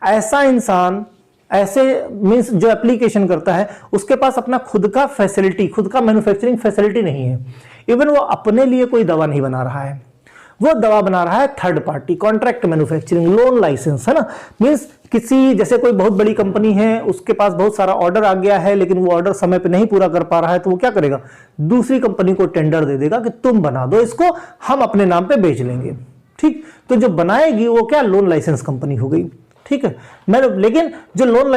S1: ऐसा इंसान, ऐसे मीन्स जो एप्लीकेशन करता है उसके पास अपना खुद का फैसिलिटी, खुद का मैन्युफैक्चरिंग फैसिलिटी नहीं है। इवन वो अपने लिए कोई दवा नहीं बना रहा है, वो दवा बना रहा है third party, contract manufacturing. Loan license है ना, मीन्स किसी जैसे कोई बहुत बड़ी कंपनी है, उसके पास बहुत सारा ऑर्डर आ गया है लेकिन वो ऑर्डर समय पे नहीं पूरा कर पा रहा है, तो वो क्या करेगा, दूसरी कंपनी को टेंडर दे देगा कि तुम बना दो इसको, हम अपने नाम पे बेच लेंगे। ठीक, तो जो बनाएगी वो क्या, लोन लाइसेंस कंपनी हो गई। ठीक है, लेकिन जो लोन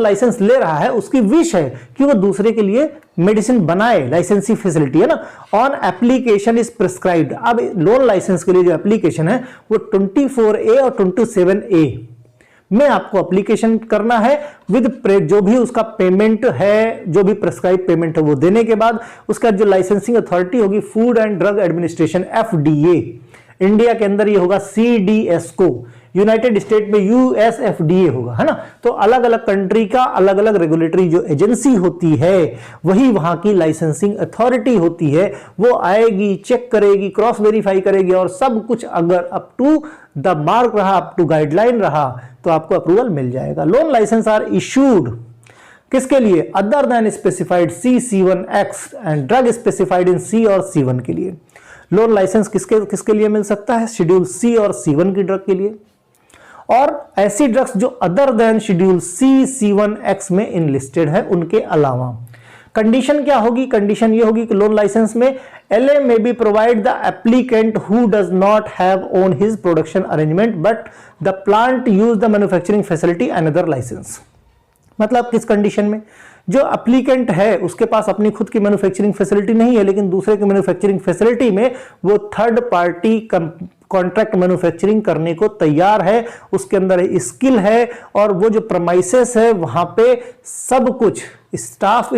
S1: लाइसेंस ले रहा है उसकी विश है कि वो दूसरे के लिए मेडिसिन बनाए, लाइसेंसी फैसिलिटी है ना। On application is prescribed. अब लोन लाइसेंस के लिए जो एप्लीकेशन है वो 24A और 27A में आपको एप्लीकेशन करना है विद जो भी उसका पेमेंट है, जो भी प्रिस्क्राइब पेमेंट है वो देने के बाद उसका जो लाइसेंसिंग अथॉरिटी होगी food and drug administration FDA, India के अंदर ये होगा CDSCO, यूनाइटेड स्टेट में USFDA होगा, है ना। तो अलग अलग कंट्री का अलग अलग रेगुलेटरी जो एजेंसी होती है वही वहां की लाइसेंसिंग अथॉरिटी होती है। वो आएगी, चेक करेगी, क्रॉस वेरीफाई करेगी और सब कुछ अगर अप टू द मार्क रहा, अप टू गाइडलाइन रहा तो आपको अप्रूवल मिल जाएगा। लोन लाइसेंस आर इशूड किसके लिए, other than specified C1X and drug specified in C और C1 के लिए। लोन लाइसेंस किसके लिए मिल सकता है, शेड्यूल C और C1 की ड्रग के लिए, और ऐसी ड्रग्स जो अदर देन शेड्यूल C1X में इनलिस्टेड है उनके अलावा। कंडीशन क्या होगी, कंडीशन ये होगी कि लोन लाइसेंस में LA में be provide the applicant who does not have own his production arrangement but the plant use the manufacturing facility another license. मतलब किस कंडीशन में, जो एप्लीकेंट है उसके पास अपनी खुद की मैन्युफैक्चरिंग फैसिलिटी नहीं है लेकिन दूसरे की मैन्युफैक्चरिंग फैसिलिटी में वो थर्ड पार्टी कॉन्ट्रैक्ट मैन्युफैक्चरिंग करने को तैयार है, उसके अंदर स्किल है और वो जो प्रमाइसेस है वहां पे सब कुछ स्टाफ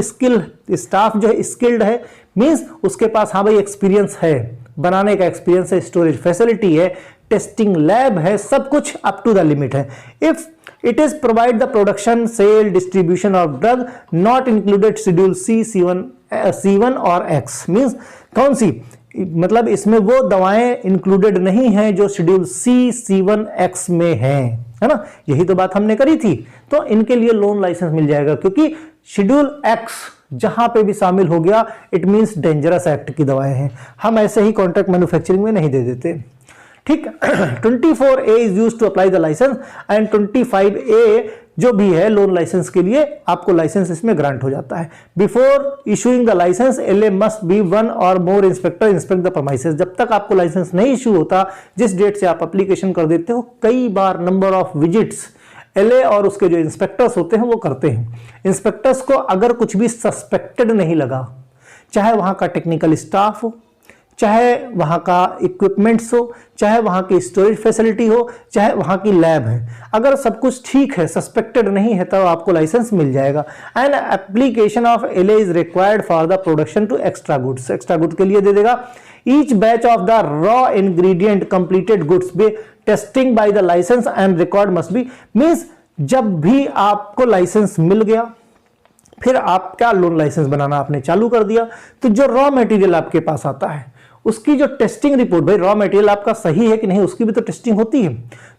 S1: जो है स्किल्ड है, मींस उसके पास हाँ भाई एक्सपीरियंस है, बनाने का एक्सपीरियंस है, स्टोरेज फैसिलिटी है, टेस्टिंग लैब है, सब कुछ अप टू द लिमिट है। If it is provide the production, sale, distribution of drug not included schedule C1 और X, मींस कौन सी, मतलब इसमें वो दवाएं इंक्लूडेड नहीं हैं जो शेड्यूल C1X में हैं, है ना। यही तो बात हमने करी थी। तो इनके लिए लोन लाइसेंस मिल जाएगा क्योंकि शेड्यूल X जहां पे भी शामिल हो गया इट मींस डेंजरस एक्ट की दवाएं हैं, हम ऐसे ही कॉन्ट्रैक्ट मैन्युफैक्चरिंग में नहीं दे देते। ठीक, 24A is used to apply the license and 25A जो भी है लोन लाइसेंस के लिए आपको लाइसेंस इसमें ग्रांट हो जाता है। Before issuing the licence LA must be one और more inspector inspect the premises. जब तक आपको लाइसेंस नहीं इशू होता, जिस डेट से आप एप्लीकेशन कर देते हो, कई बार नंबर ऑफ विजिट्स एलए और उसके जो इंस्पेक्टर्स होते हैं वो करते हैं। इंस्पेक्टर्स को अगर कुछ भी सस्पेक्टेड नहीं लगा, चाहे वहां का टेक्निकल स्टाफ हो, चाहे वहां का इक्विपमेंट्स हो, चाहे वहां की स्टोरेज फैसिलिटी हो, चाहे वहां की लैब है, अगर सब कुछ ठीक है, सस्पेक्टेड नहीं है, तो आपको लाइसेंस मिल जाएगा। And application of LA is required for the production to extra goods. Extra goods के लिए दे देगा। Each batch of the raw ingredient completed goods be testing by the licence and record must be. Means जब भी आपको licence मिल गया, फिर आप क्या लोन लाइसेंस बनाना आपने चालू कर दिया, तो जो रॉ मटेरियल आपके पास आता है उसकी जो टेस्टिंग रिपोर्ट, भाई रॉ मटेरियल आपका सही है कि नहीं उसकी भी तो टेस्टिंग होती है,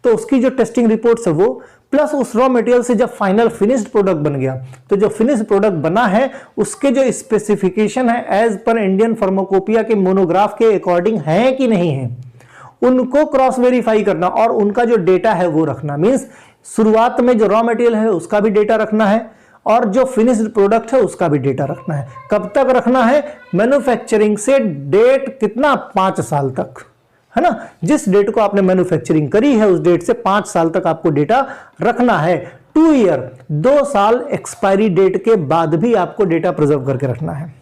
S1: तो उसकी जो टेस्टिंग रिपोर्ट्स है वो, प्लस उस रॉ मटेरियल से जब फाइनल फिनिश्ड प्रोडक्ट बन गया, तो जो फिनिश्ड प्रोडक्ट बना है उसके जो स्पेसिफिकेशन है एज पर इंडियन फार्माकोपिया के मोनोग्राफ के अकॉर्डिंग है कि नहीं है, उनको क्रॉस वेरीफाई करना और उनका जो डेटा है वो रखना। मींस शुरुआत में जो रॉ मटेरियल है उसका भी डेटा रखना है और जो फिनिश्ड प्रोडक्ट है उसका भी डेटा रखना है। कब तक रखना है? मैन्युफैक्चरिंग से डेट कितना, 5 साल तक, है ना। जिस डेट को आपने मैन्युफैक्चरिंग करी है उस डेट से 5 साल तक आपको डेटा रखना है। 2 ईयर, 2 साल एक्सपायरी डेट के बाद भी आपको डेटा प्रिजर्व करके रखना है।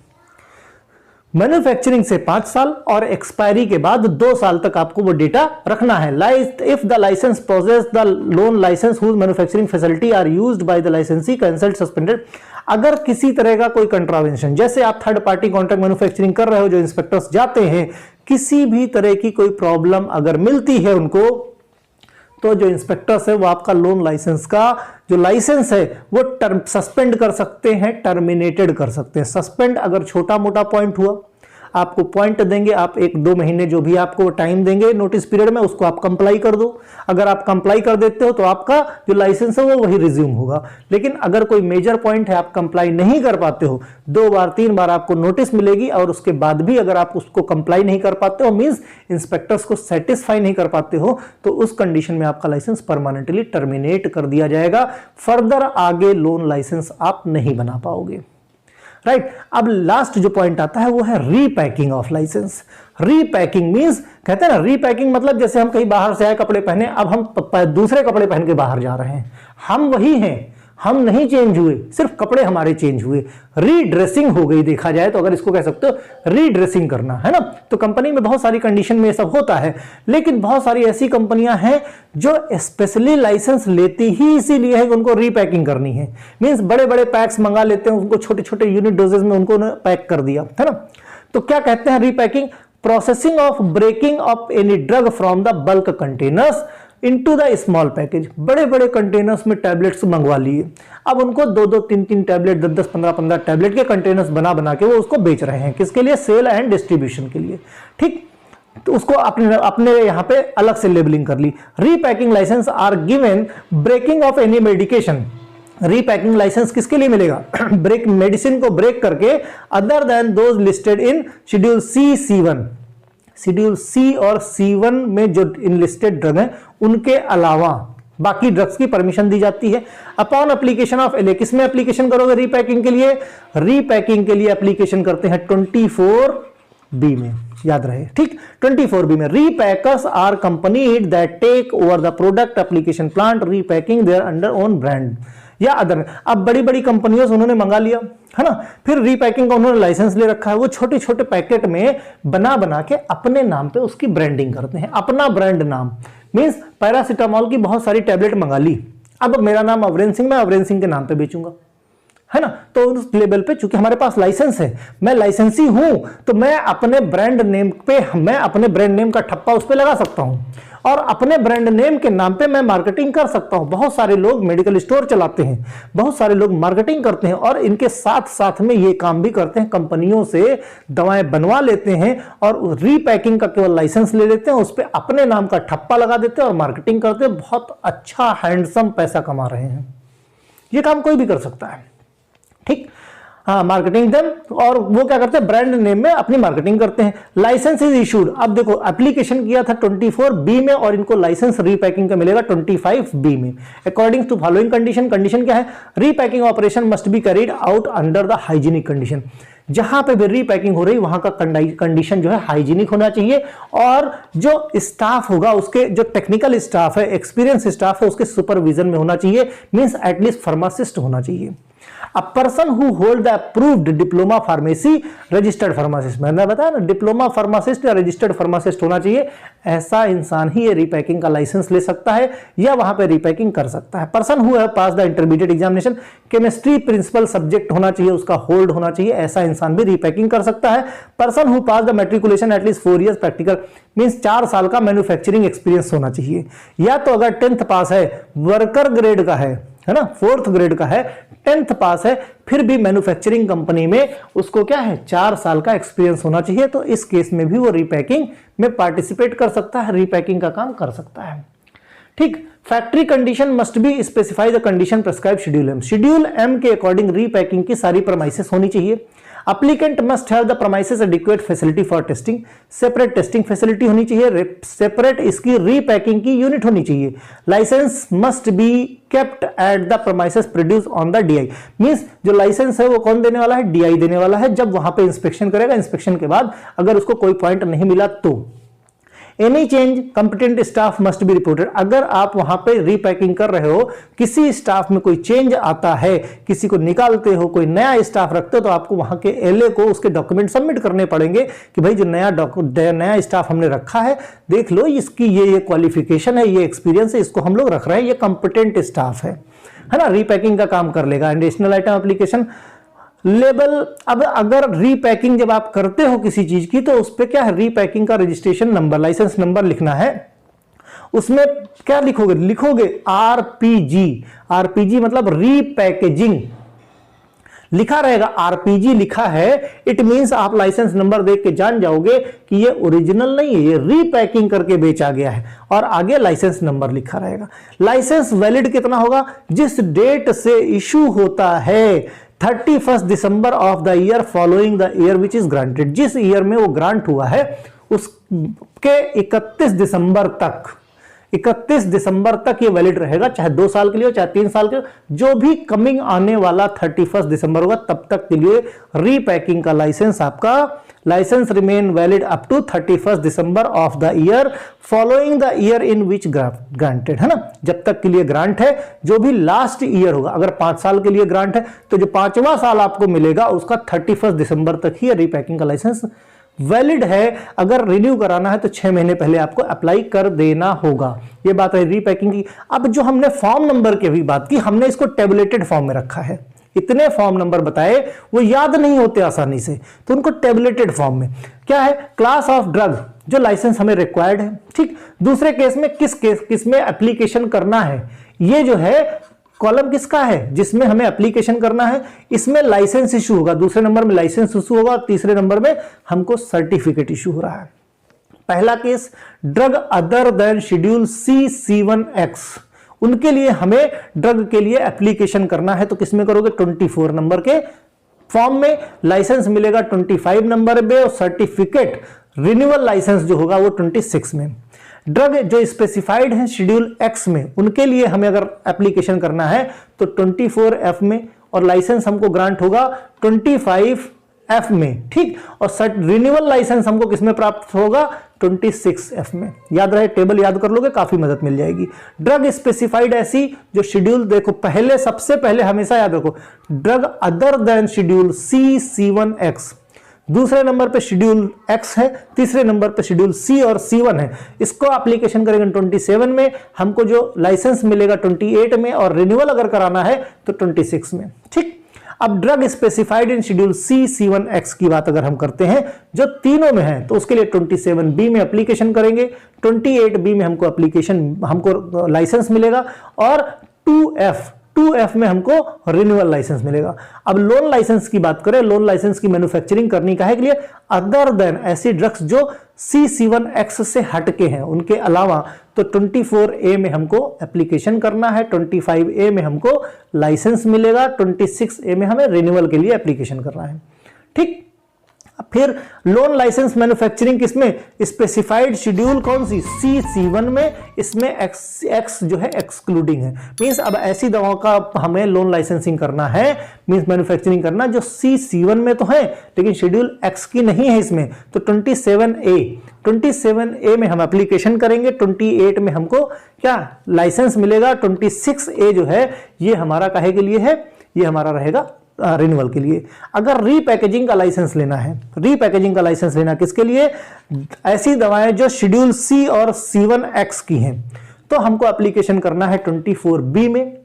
S1: मैन्युफैक्चरिंग से 5 साल और एक्सपायरी के बाद 2 साल तक आपको वो डेटा रखना है। If the licence process the loan licence whose manufacturing facility are used by the licensee cancelled suspended. अगर किसी तरह का कोई कंट्रावेंशन, जैसे आप थर्ड पार्टी कॉन्ट्रैक्ट मैन्युफैक्चरिंग कर रहे हो, जो इंस्पेक्टर्स जाते हैं, किसी भी तरह की कोई प्रॉब्लम अगर मिलती है उनको, तो जो इंस्पेक्टर्स है वो आपका लोन लाइसेंस का जो लाइसेंस है वो सस्पेंड कर सकते हैं, टर्मिनेटेड कर सकते हैं। सस्पेंड अगर छोटा मोटा पॉइंट हुआ, आपको पॉइंट देंगे, आप 1-2 महीने जो भी आपको टाइम देंगे नोटिस पीरियड में, उसको आप कंप्लाई कर दो। अगर आप कंप्लाई कर देते हो तो आपका जो लाइसेंस है वो वही रिज्यूम होगा। लेकिन अगर कोई मेजर पॉइंट है, आप कंप्लाई नहीं कर पाते हो, 2 बार 3 बार आपको नोटिस मिलेगी और उसके बाद भी अगर आप उसको कंप्लाई नहीं कर पाते हो, मींस इंस्पेक्टर्स को सेटिस्फाई नहीं कर पाते हो, तो उस कंडीशन में आपका लाइसेंस परमानेंटली टर्मिनेट कर दिया जाएगा। फर्दर आगे लोन लाइसेंस आप नहीं बना पाओगे। राइट। अब लास्ट जो पॉइंट आता है वो है repacking of licence. Repacking means, कहते हैं ना, रीपैकिंग मतलब जैसे हम कहीं बाहर से आए कपड़े पहने, अब हम दूसरे कपड़े पहन के बाहर जा रहे हैं, हम वही हैं, हम नहीं चेंज हुए, सिर्फ कपड़े हमारे चेंज हुए। रीड्रेसिंग हो गई, देखा जाए तो अगर इसको कह सकते हो रीड्रेसिंग करना, है ना। तो कंपनी में बहुत सारी कंडीशन में ये सब होता है, लेकिन बहुत सारी ऐसी कंपनियां हैं जो स्पेशली लाइसेंस लेती ही इसीलिए है कि उनको रीपैकिंग करनी है। मींस बड़े बड़े पैक्स मंगा लेते हैं, उनको छोटे छोटे यूनिट डोजेज में उनको पैक कर दिया, है ना। तो क्या कहते हैं repacking? Processing of breaking of any drug from the bulk containers into the small package. बड़े बड़े कंटेनर्स में टैबलेट्स मंगवा लिए, अब उनको 2-2, 3-3 टैबलेट, 10-10, 15-15 टैबलेट के कंटेनर्स बना बना के वो उसको बेच रहे हैं। किसके लिए? सेल एंड डिस्ट्रीब्यूशन के लिए। ठीक, तो उसको अपने यहां पे अलग से लेबलिंग कर ली। Repacking licence are given breaking of any medication. Repacking licence किसके लिए मिलेगा? ब्रेक, मेडिसिन को ब्रेक करके, other than those listed in schedule C, C1। Schedule C और C1 में जो इनलिस्टेड ड्रग हैं उनके अलावा बाकी ड्रग्स की परमिशन दी जाती है। अपॉन एप्लीकेशन ऑफ एलए, किसमें एप्लीकेशन करोगे रीपैकिंग के लिए? रीपैकिंग के लिए एप्लीकेशन करते हैं 24B में, याद रहे। ठीक, 24B में repackers are companies that take over the product application plant repacking their under own brand या अदर। अब बड़ी बड़ी कंपनियों से उन्होंने मंगा लिया, है ना, फिर रीपैकिंग का उन्होंने लाइसेंस ले रखा है, वो छोटे छोटे पैकेट में बना बना के अपने नाम पे उसकी ब्रांडिंग करते हैं, अपना ब्रांड नाम। मींस पैरासीटामोल की बहुत सारी टैबलेट मंगा ली, अब मेरा नाम अवरेंद्र सिंह, मैं अवरेंद्र सिंह के नाम पे बेचूंगा, है ना। तो उस लेवल पे चूंकि हमारे पास लाइसेंस है, मैं लाइसेंसी हूं, तो मैं अपने ब्रांड नेम पे, मैं अपने ब्रांड नेम का ठप्पा उस पे लगा सकता हूं और अपने ब्रांड नेम के नाम पे मैं मार्केटिंग कर सकता हूं। बहुत सारे लोग मेडिकल स्टोर चलाते हैं, बहुत सारे लोग मार्केटिंग करते हैं और इनके साथ साथ में ये काम भी करते हैं, कंपनियों से दवाएं बनवा लेते हैं और रीपैकिंग का केवल लाइसेंस ले लेते हैं, उस पर अपने नाम का ठप्पा लगा देते हैं और मार्केटिंग करते हैं। बहुत अच्छा हैंडसम पैसा कमा रहे हैं। ये काम कोई भी कर सकता है। ठीक, हाँ, मार्केटिंग देम, और वो क्या करते हैं, ब्रांड नेम में अपनी मार्केटिंग करते हैं। लाइसेंस इज इशूड, अब देखो एप्लीकेशन किया था 24B में और इनको लाइसेंस रीपैकिंग का मिलेगा 25B में। According to following condition, condition क्या है, repacking operation must be carried out under the hygienic condition. जहां पे भी रीपैकिंग हो रही वहां का कंडीशन जो है हाइजीनिक होना चाहिए, और जो स्टाफ होगा उसके जो टेक्निकल स्टाफ है, एक्सपीरियंस स्टाफ है, उसके सुपरविजन में होना चाहिए, मींस एटलीस्ट फार्मासिस्ट होना चाहिए। A person who hold the approved diploma pharmacy registered pharmacist, मैंने बताया ना डिप्लोमा फार्मासिस्ट या रजिस्टर्ड फार्मासिस्ट होना चाहिए। ऐसा इंसान ही ये रीपैकिंग का लाइसेंस ले सकता है या वहां पे रीपैकिंग कर सकता है। Person who have pass the intermediate examination, chemistry principal subject होना चाहिए, उसका होल्ड होना चाहिए, ऐसा इंसान भी रीपैकिंग कर सकता है। Person who pass the matriculation at least 4 years practical, means 4 साल का मैन्युफैक्चरिंग एक्सपीरियंस होना चाहिए। या तो अगर 10th पास है, वर्कर ग्रेड का है ना, 4th ग्रेड का है, 10th पास है, फिर भी मैन्युफैक्चरिंग कंपनी में उसको क्या है 4 साल का एक्सपीरियंस होना चाहिए, तो इस केस में भी वो रीपैकिंग में पार्टिसिपेट कर सकता है, रीपैकिंग का काम कर सकता है। ठीक, factory condition must be specify the condition prescribe schedule M, schedule M के अकॉर्डिंग रीपैकिंग की सारी प्रमाइसेस होनी चाहिए। Applicant must have the premises adequate facility for testing, separate testing facility होनी चाहिए, सेपरेट इसकी रीपैकिंग की यूनिट होनी चाहिए। Licence must be kept at the premises produce on the DI, means जो लाइसेंस है वो कौन देने वाला है, DI देने वाला है। जब वहां पे इंस्पेक्शन करेगा, इंस्पेक्शन के बाद अगर उसको कोई पॉइंट नहीं मिला तो any change competent staff must be reported, अगर आप वहां पे रीपैकिंग कर रहे हो, किसी स्टाफ में कोई चेंज आता है, किसी को निकालते हो, कोई नया स्टाफ रखते हो, तो आपको वहां के एलए को उसके डॉक्यूमेंट सबमिट करने पड़ेंगे कि भाई जो नया स्टाफ हमने रखा है, देख लो इसकी ये क्वालिफिकेशन है, ये एक्सपीरियंस है, इसको हम लोग रख रहे हैं, ये कंपिटेंट स्टाफ है ना, रीपैकिंग का काम कर लेगा। एडिशनल आइटम एप्लीकेशन लेबल, अब अगर रीपैकिंग जब आप करते हो किसी चीज की, तो उस पर क्या है, रीपैकिंग का रजिस्ट्रेशन नंबर, लाइसेंस नंबर लिखना है। उसमें क्या लिखोगे, लिखोगे आरपीजी, आरपीजी मतलब रीपैकेजिंग लिखा रहेगा, आरपीजी लिखा है, इट मींस आप लाइसेंस नंबर देख के जान जाओगे कि ये ओरिजिनल नहीं है, ये रीपैकिंग करके बेचा गया है, और आगे लाइसेंस नंबर लिखा रहेगा। लाइसेंस वैलिड कितना होगा, जिस डेट से इशू होता है 31 December of the year following the year which is granted, जिस ईयर में वो ग्रांट हुआ है उसके 31 दिसंबर तक, 31 दिसंबर तक ये वैलिड रहेगा, चाहे 2 साल के लिए हो, चाहे 3 साल के लिए, जो भी कमिंग आने वाला 31 दिसंबर होगा तब तक के लिए रीपैकिंग का लाइसेंस, आपका licence remain valid up to 31 December of the year following the year in which granted, है ना, जब तक के लिए ग्रांट है, जो भी लास्ट ईयर होगा, अगर 5 साल के लिए ग्रांट है तो जो 5वां साल आपको मिलेगा उसका 31 दिसंबर तक ही रीपैकिंग का लाइसेंस वैलिड है। अगर रिन्यू कराना है तो 6 महीने पहले आपको अप्लाई कर देना होगा। ये बात है रीपैकिंग की। अब जो हमने फॉर्म नंबर की भी बात की, हमने इसको टेबलेटेड फॉर्म में रखा है, इतने फॉर्म नंबर बताए वो याद नहीं होते आसानी से, तो उनको टेबलेटेड फॉर्म में क्या है, क्लास ऑफ ड्रग जो लाइसेंस हमें रिक्वायर्ड है, ठीक, दूसरे केस में किस में एप्लीकेशन करना है, ये जो है कॉलम किसका है जिसमें हमें एप्लीकेशन करना है, इसमें लाइसेंस इशू होगा, दूसरे नंबर में लाइसेंस इशू होगा, और तीसरे नंबर में हमको सर्टिफिकेट इशू हो रहा है। पहला case drug other than schedule C1X, उनके लिए हमें ड्रग के लिए एप्लीकेशन करना है, तो किसमें करोगे, 24 नंबर के फॉर्म में। लाइसेंस मिलेगा 25 नंबर में, और सर्टिफिकेट रिन्यूअल लाइसेंस जो होगा वो 26 में। ड्रग जो स्पेसिफाइड है शेड्यूल एक्स में, उनके लिए हमें अगर एप्लीकेशन करना है तो 24F में, और लाइसेंस हमको ग्रांट होगा 25F में, ठीक, और रिन्यूअल लाइसेंस हमको किसमें प्राप्त होगा, 26F में। याद रहे, टेबल याद कर लोगे, काफी मदद मिल जाएगी। ड्रग स्पेसिफाइड ऐसी जो शेड्यूल, देखो पहले, सबसे पहले हमेशा याद रखो, drug other than schedule C1X, दूसरे नंबर पे शेड्यूल X है, तीसरे नंबर पे शेड्यूल C और C1 है। इसको एप्लीकेशन करेंगे 27 में, हमको जो लाइसेंस मिलेगा 28 में, और रिन्यूअल अगर कराना है तो 26 में, ठीक। अब drug specified in schedule C1X की बात अगर हम करते हैं, जो तीनों में है, तो उसके लिए 27B में एप्लीकेशन करेंगे, 28B में हमको लाइसेंस मिलेगा, और 2F 2F में हमको रिन्यूअल लाइसेंस मिलेगा। अब लोन लाइसेंस की बात करें, लोन लाइसेंस की मैन्युफैक्चरिंग करनी काहे के लिए, अदर देन ऐसी ड्रग्स जो C7X से हटके हैं, उनके अलावा तो 24A में हमको एप्लीकेशन करना है, 25A में हमको लाइसेंस मिलेगा, 26A में हमें रिन्यूअल के लिए एप्लीकेशन करना है। ठीक, फिर लोन लाइसेंस मैन्युफैक्चरिंग किसमें, स्पेसिफाइड शेड्यूल कौन सी, C7 में, इसमें X जो है एक्सक्लूडिंग है। मींस अब ऐसी दवाओं का हमें लोन लाइसेंसिंग करना है, मींस मैन्युफैक्चरिंग करना जो C7 में तो है लेकिन शेड्यूल X की नहीं है इसमें, तो 27A में हम एप्लीकेशन करेंगे, 28 में हमको क्या लाइसेंस मिलेगा, 26A जो है ये हमारा काहे के लिए है, ये हमारा रहेगा रिन्यूअल के लिए। अगर रीपैकेजिंग का लाइसेंस लेना है, रीपैकेजिंग का लाइसेंस लेना किसके लिए, ऐसी दवाएं जो शेड्यूल C और C1X की हैं, तो हमको एप्लीकेशन करना है 24B में,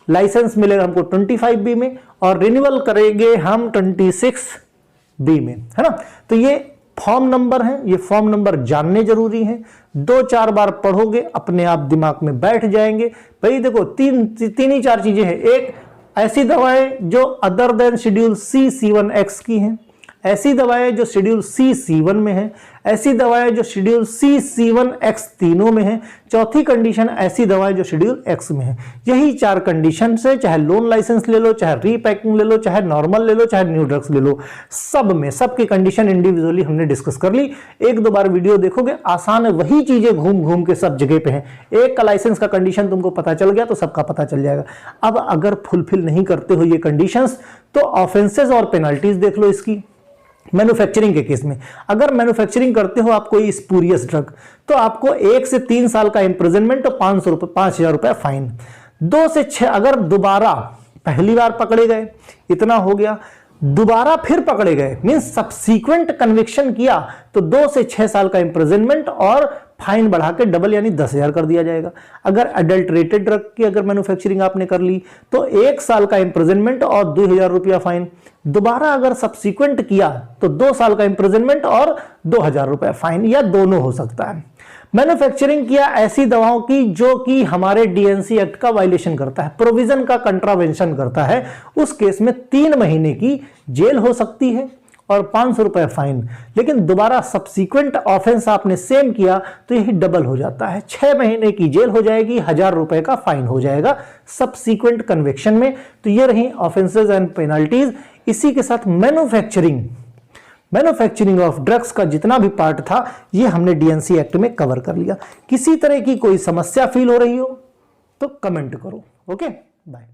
S1: लाइसेंस मिलेगा हमको 25B में और रिन्यूअल करेंगे हम 26B में, है ना। तो ये फॉर्म नंबर है, ये फॉर्म नंबर जानने जरूरी हैं, 2-4 बार पढ़ोगे अपने आप दिमाग में बैठ जाएंगे। भाई देखो तीन ही चार चीजें हैं, एक ऐसी दवाएं जो अदर देन शेड्यूल C7X की हैं, ऐसी दवाएं जो शेड्यूल C7 में है, ऐसी दवाएं जो शेड्यूल C7X तीनों में है, चौथी कंडीशन ऐसी दवाएं जो शेड्यूल X में है। यही 4 कंडीशन से चाहे लोन लाइसेंस ले लो, चाहे रीपैकिंग ले लो, चाहे नॉर्मल ले लो, चाहे न्यू ड्रग्स ले लो, सब में सबकी कंडीशन इंडिविजुअली हमने डिस्कस कर ली। 1-2 बार वीडियो देखोगे, आसान है, वही चीजें घूम घूम के सब जगह पे हैं। एक का लाइसेंस का कंडीशन तुमको पता चल गया तो सबका पता चल जाएगा। अब अगर फुलफिल नहीं करते हो ये कंडीशंस तो ऑफेंसेस और पेनल्टीज देख लो इसकी। मैन्युफैक्चरिंग के केस में अगर मैन्युफैक्चरिंग करते हो आप कोई स्पूरियस ड्रग, तो आपको 1 से 3 साल का इंप्रिजनमेंट और 5,000 रुपए फाइन। 2 से 6 अगर दोबारा, पहली बार पकड़े गए इतना हो गया, दोबारा फिर पकड़े गए मींस सब्सीक्वेंट कन्विक्शन किया तो 2 से 6 साल का इंप्रिजनमेंट और फाइन बढ़ा के डबल यानी 10,000 कर दिया जाएगा। अगर अडल्टरेटेड ड्रग की अगर मैन्युफैक्चरिंग आपने कर ली तो 1 साल का इंप्रिजनमेंट और 2,000 रुपया फाइन। दोबारा अगर सब्सीक्वेंट किया तो 2 साल का इंप्रिजनमेंट और 2,000 रुपया फाइन, या दोनों हो सकता है। मैन्युफैक्चरिंग किया ऐसी दवाओं की जो कि हमारे डीएनसी एक्ट का वायलेशन करता है, प्रोविजन का कंट्रावेंशन करता है, उस केस में 3 महीने की जेल हो सकती है और 500 रुपए फाइन। लेकिन दोबारा सब्सीक्वेंट ऑफेंस आपने सेम किया तो यही डबल हो जाता है, 6 महीने की जेल हो जाएगी, 1,000 रुपए का फाइन हो जाएगा सब्सीक्वेंट कन्विक्शन में। तो ये रही ऑफेंसेस एंड पेनल्टीज। इसी के साथ मैन्युफैक्चरिंग ऑफ ड्रग्स का जितना भी पार्ट था ये हमने डीएनसी एक्ट में कवर कर लिया। किसी तरह की कोई समस्या फील हो रही हो तो कमेंट करो। Okay, bye.